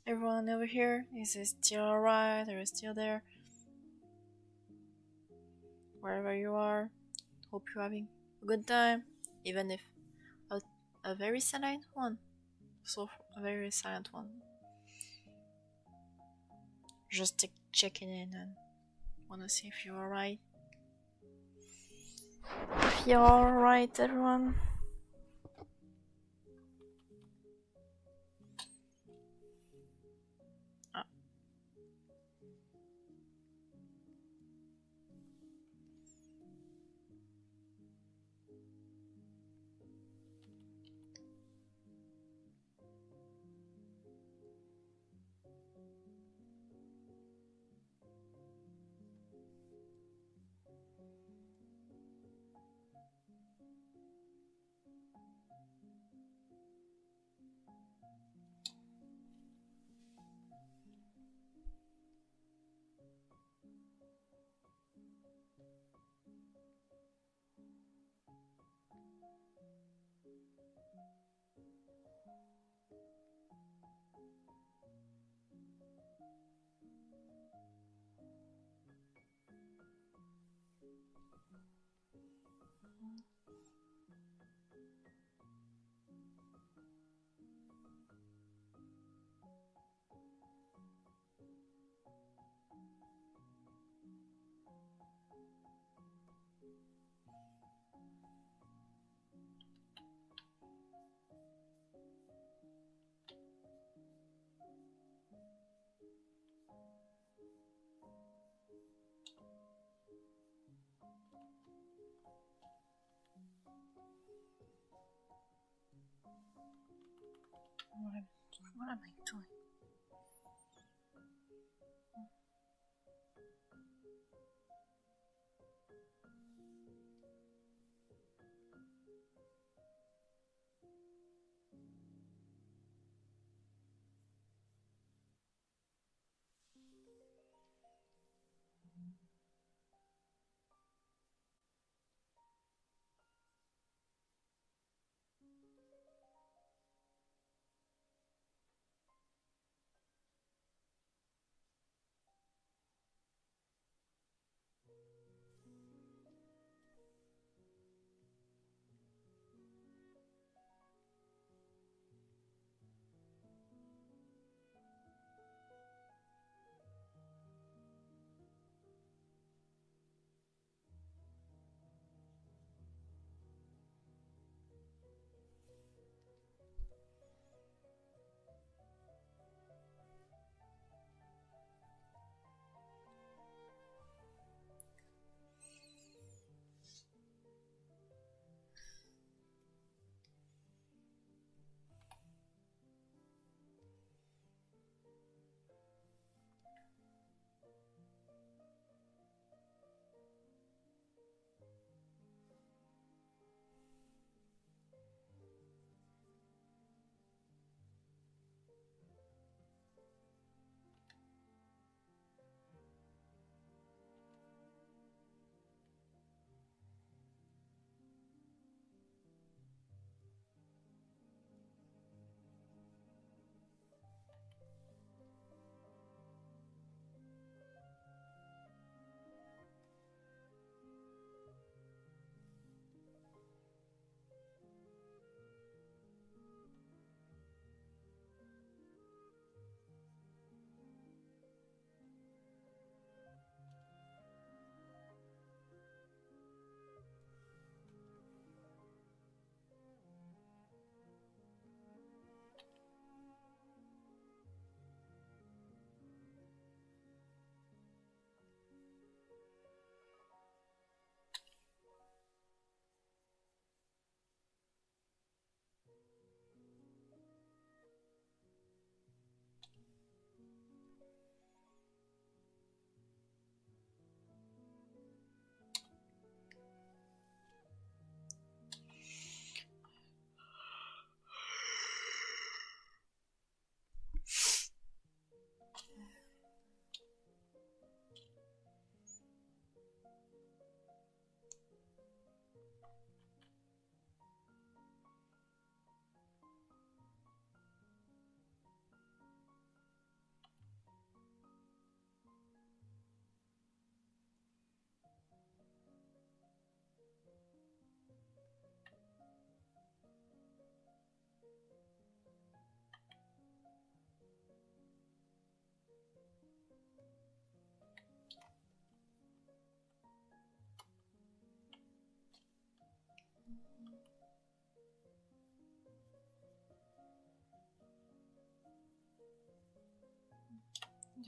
Everyone over here, is it still alright? Are you still there? Wherever you are, hope you're having a good time, even if a, a very silent one. So, a very silent one. Just checking in and wanna see if you're alright. If you're alright, everyone. Ah. What am I doing?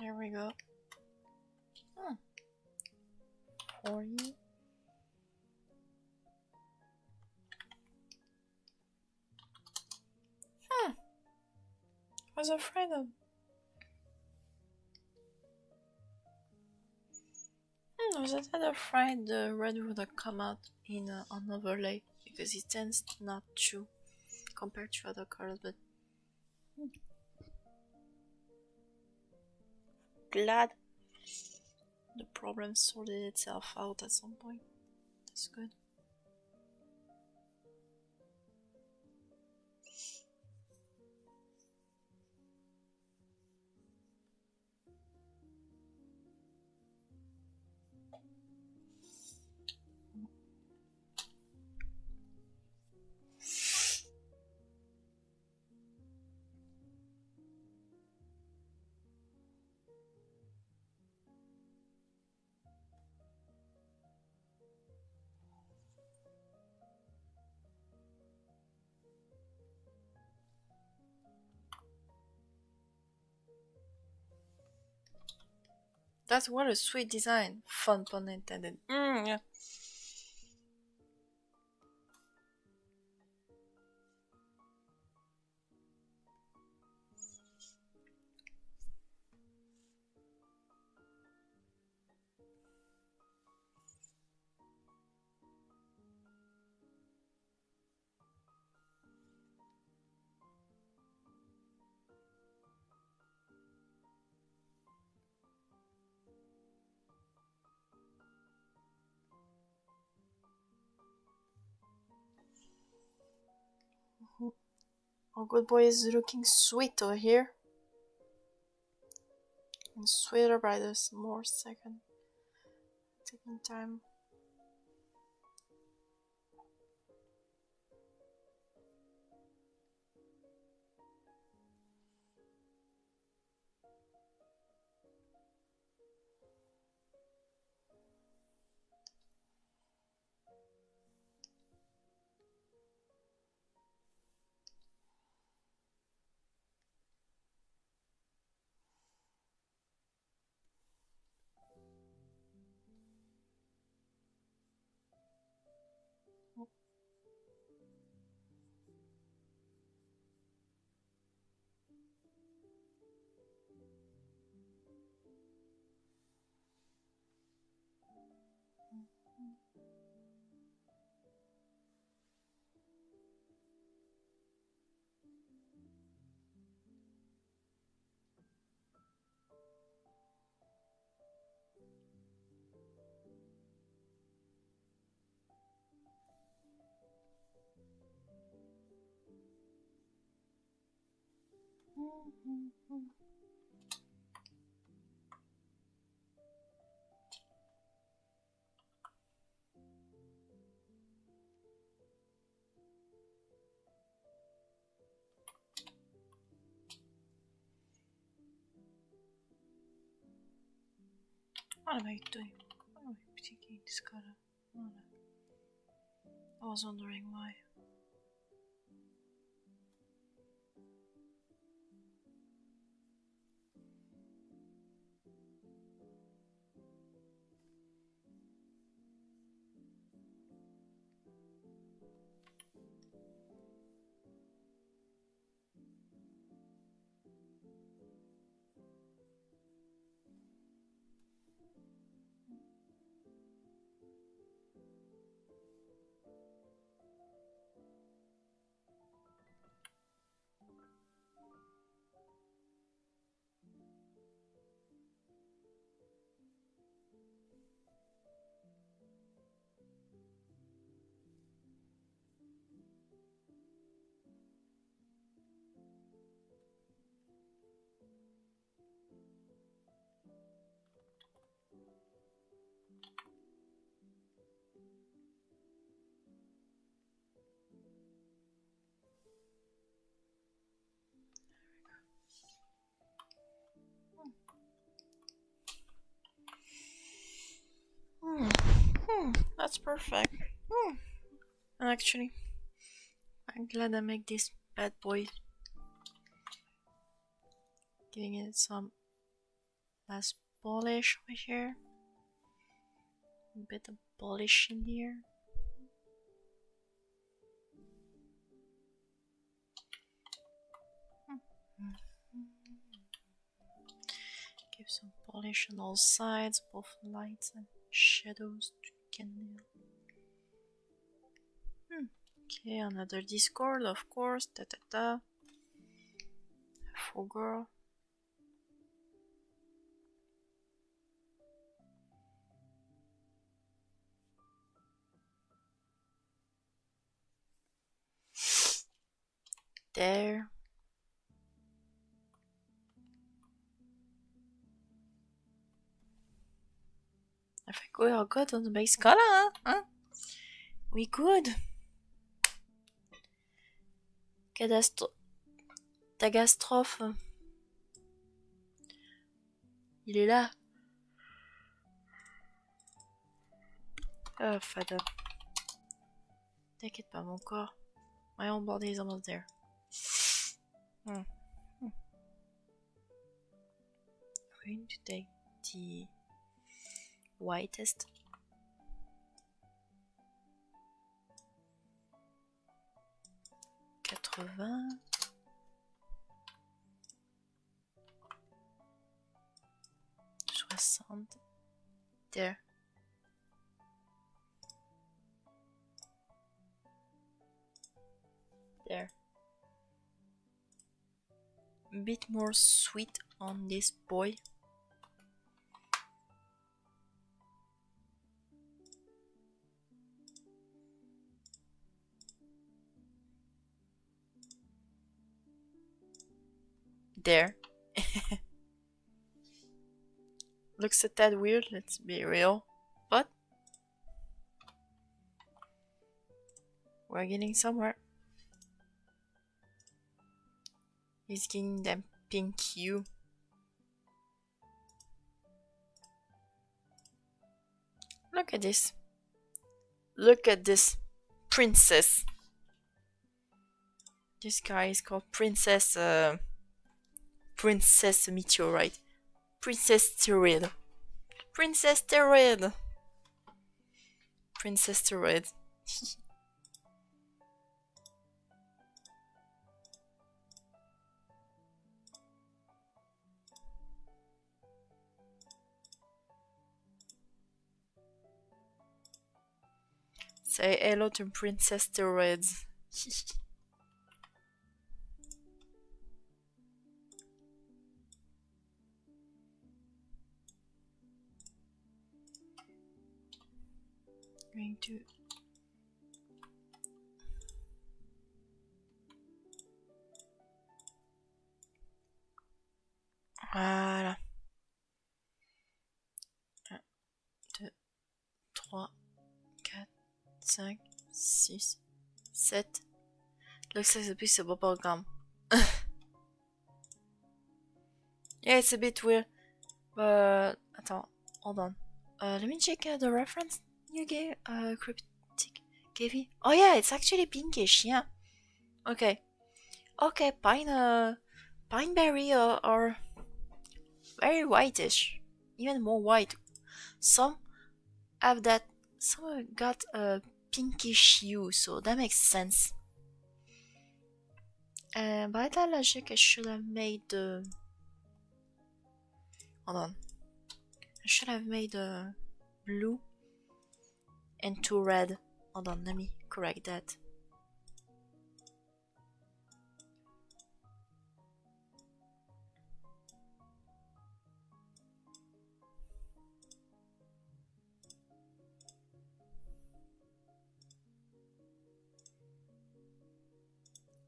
There we go. 40. I was afraid of. I was a tad afraid the red would have come out in an overlay because it tends not to compared to other colors, but glad the problem sorted itself out at some point. That's good. That's what a sweet design. Fun pun intended. Yeah. Our good boy is looking sweet over here. And sweeter by this more second. Taking time. What am I doing? Why am I picking this color? I was wondering why. That's perfect. Actually, I'm glad I make this bad boy, giving it some last polish over here. A bit of polish in here. Give some polish on all sides, both lights and shadows to candle. Okay, another Discord, of course. Da da da. For girl. There. I think we are good on the base color, huh? We good. Catastrophe. Il est là. Oh, fada. T'inquiète pas, mon corps. My own body is almost there. I'm going to take the whitest. There. There. A bit more sweet on this boy. There. Looks a tad weird, let's be real, but we're getting somewhere. He's getting that pink hue. Look at this. Look at this princess. This guy is called Princess Meteorite. Princess Steroid. Princess Steroid. Princess Steroid. Say hello to Princess Steroids. Going to voilà. 1, 2, 3, 4, 5, 6, 7. Looks like a piece of bubble gum. Yeah, it's a bit weird. But attends, hold on. Let me check the reference you gave. Cryptic gave. Oh yeah, it's actually pinkish. Yeah. Okay. Okay, pineberry or very whitish, even more white. Some have that. Some have got a pinkish hue, so that makes sense. By that logic, I should have made the. Hold on. I should have made a blue and 2 red. Hold on, let me correct that.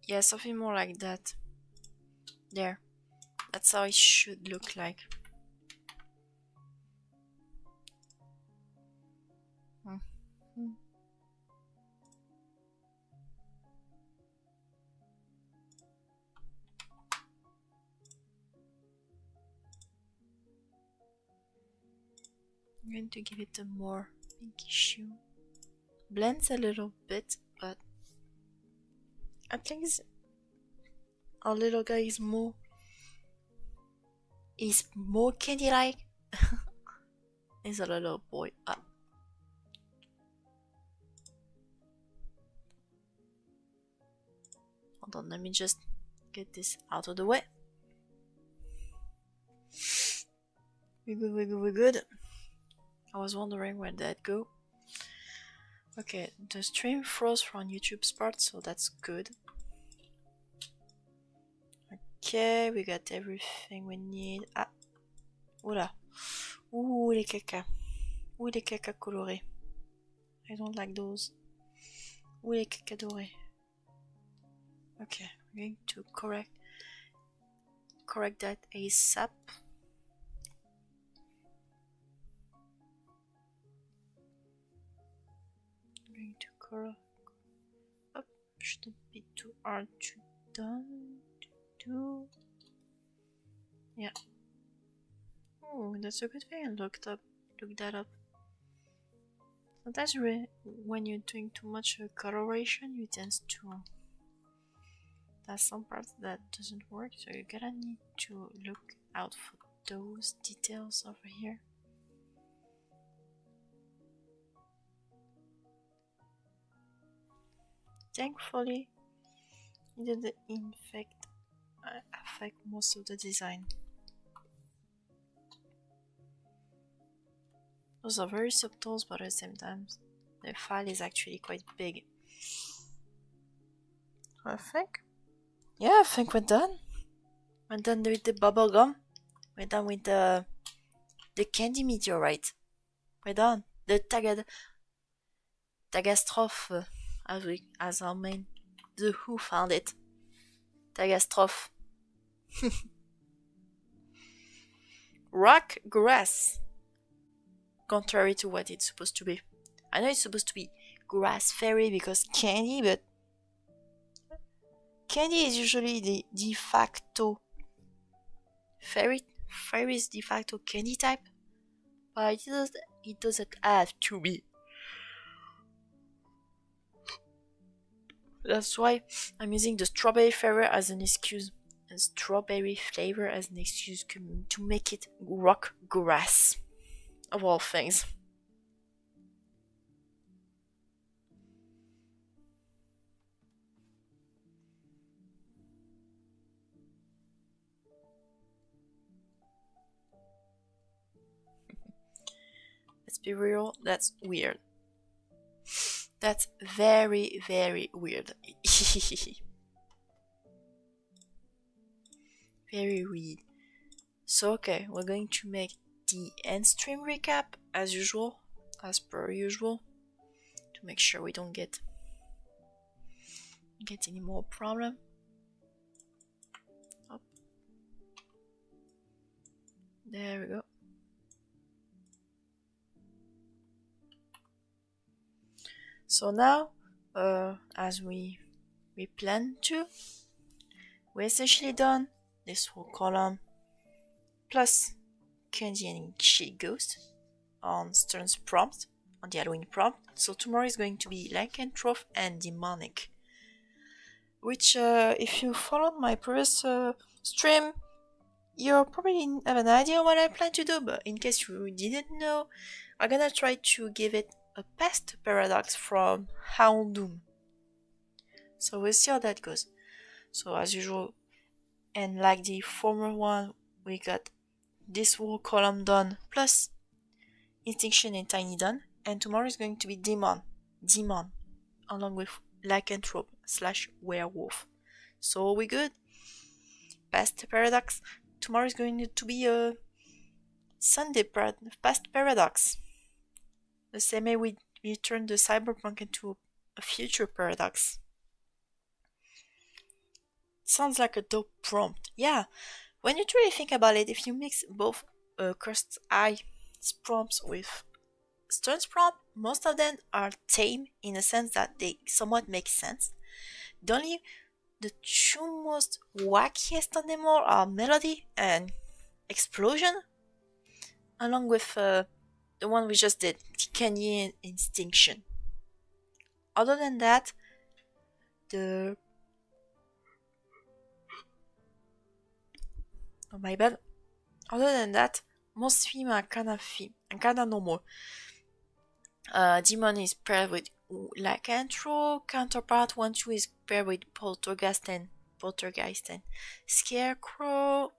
Yeah, something more like that. There. That's how it should look like. I'm going to give it a more pinkish hue. Blends a little bit, but I think our little guy is more is more candy-like. Is a little boy. Hold on, let me just get this out of the way. We're good. I was wondering where that go. Okay, the stream froze from YouTube's part, so that's good. Okay, we got everything we need. Ah, oula. Ouh, les caca. Ouh, les caca colorés. I don't like those. Ouh, les caca dorés. Okay, I'm going to correct that ASAP. I'm going to correct. Up, shouldn't be too hard to do. Yeah. Oh, that's a good thing. Look that up. Sometimes when you're doing too much coloration, you tend to. There's some parts that doesn't work, so you're gonna need to look out for those details over here. Thankfully, it didn't affect most of the design. Those are very subtle, but at the same time, the file is actually quite big. I think we're done. We're done with the bubble gum. We're done with the candy meteorite. We're done. The Tagastrophe, as our main. The Who found it. Tagastrophe. Rock grass. Contrary to what it's supposed to be. I know it's supposed to be grass fairy because candy, but candy is usually the de facto fairy is de facto candy type, but it doesn't have to be. That's why I'm using the strawberry flavor as an excuse, and strawberry flavor as an excuse to make it rock grass, of all things. Let's be real, that's weird. That's very, very weird. Very weird. So okay, we're going to make the end stream recap as per usual, to make sure we don't get any more problem. Up. There we go. So now, as we planned to, we're essentially done this whole column plus Candy and Shade Ghost on Stern's prompt, on the Halloween prompt. So tomorrow is going to be Lycanthrope and Demonic, which if you followed my previous stream, you probably have an idea what I plan to do, but in case you didn't know, I'm gonna try to give it a past paradox from Houndoom. So we'll see how that goes. So as usual, and like the former one, we got this whole column done, plus Instinction and Tiny done, and tomorrow is going to be Demon, along with Lycanthrope / Werewolf. So we good? Past paradox. Tomorrow is going to be a Sunday past paradox. The same way we turned the cyberpunk into a future paradox. Sounds like a dope prompt. Yeah, when you truly think about it, if you mix both Cursed Eye's prompts with Stern's prompt, most of them are tame in the sense that they somewhat make sense. The two most wackiest of them all are Melody and Explosion, along with the one we just did, Candy and Instinction. Other than that, oh my bad. Other than that, most themes are kind of normal. Demon is paired with Lycanthrope, counterpart 1-2 is paired with Poltergeist and Scarecrow.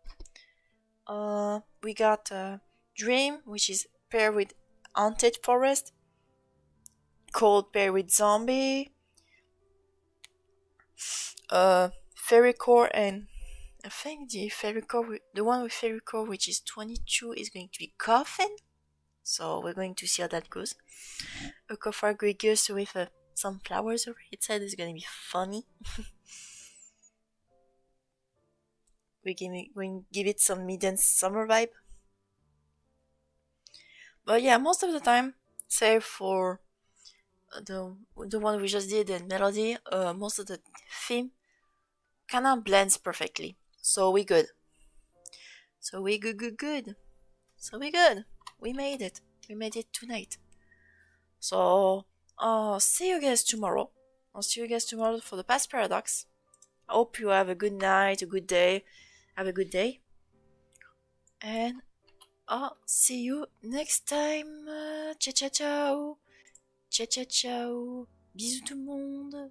We got Dream, which is paired with Haunted Forest. Cold paired with Zombie. Fairy Core, and I think the one with Fairy Core, which is 22, is going to be Coffin. So we're going to see how that goes. A Coffer Gregus with some flowers over its head is going to be funny. We're going to give it some mid-end summer vibe. But yeah, most of the time, save for the one we just did and Melody, most of the theme kind of blends perfectly. So we good. So we good. So we good. We made it. We made it tonight. So see you guys tomorrow. I'll see you guys tomorrow for the past paradox. I hope you have a good night, a good day. Have a good day. And I'll see you next time. Ciao ciao ciao. Ciao ciao ciao. Bisous tout le monde.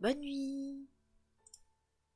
Bonne nuit.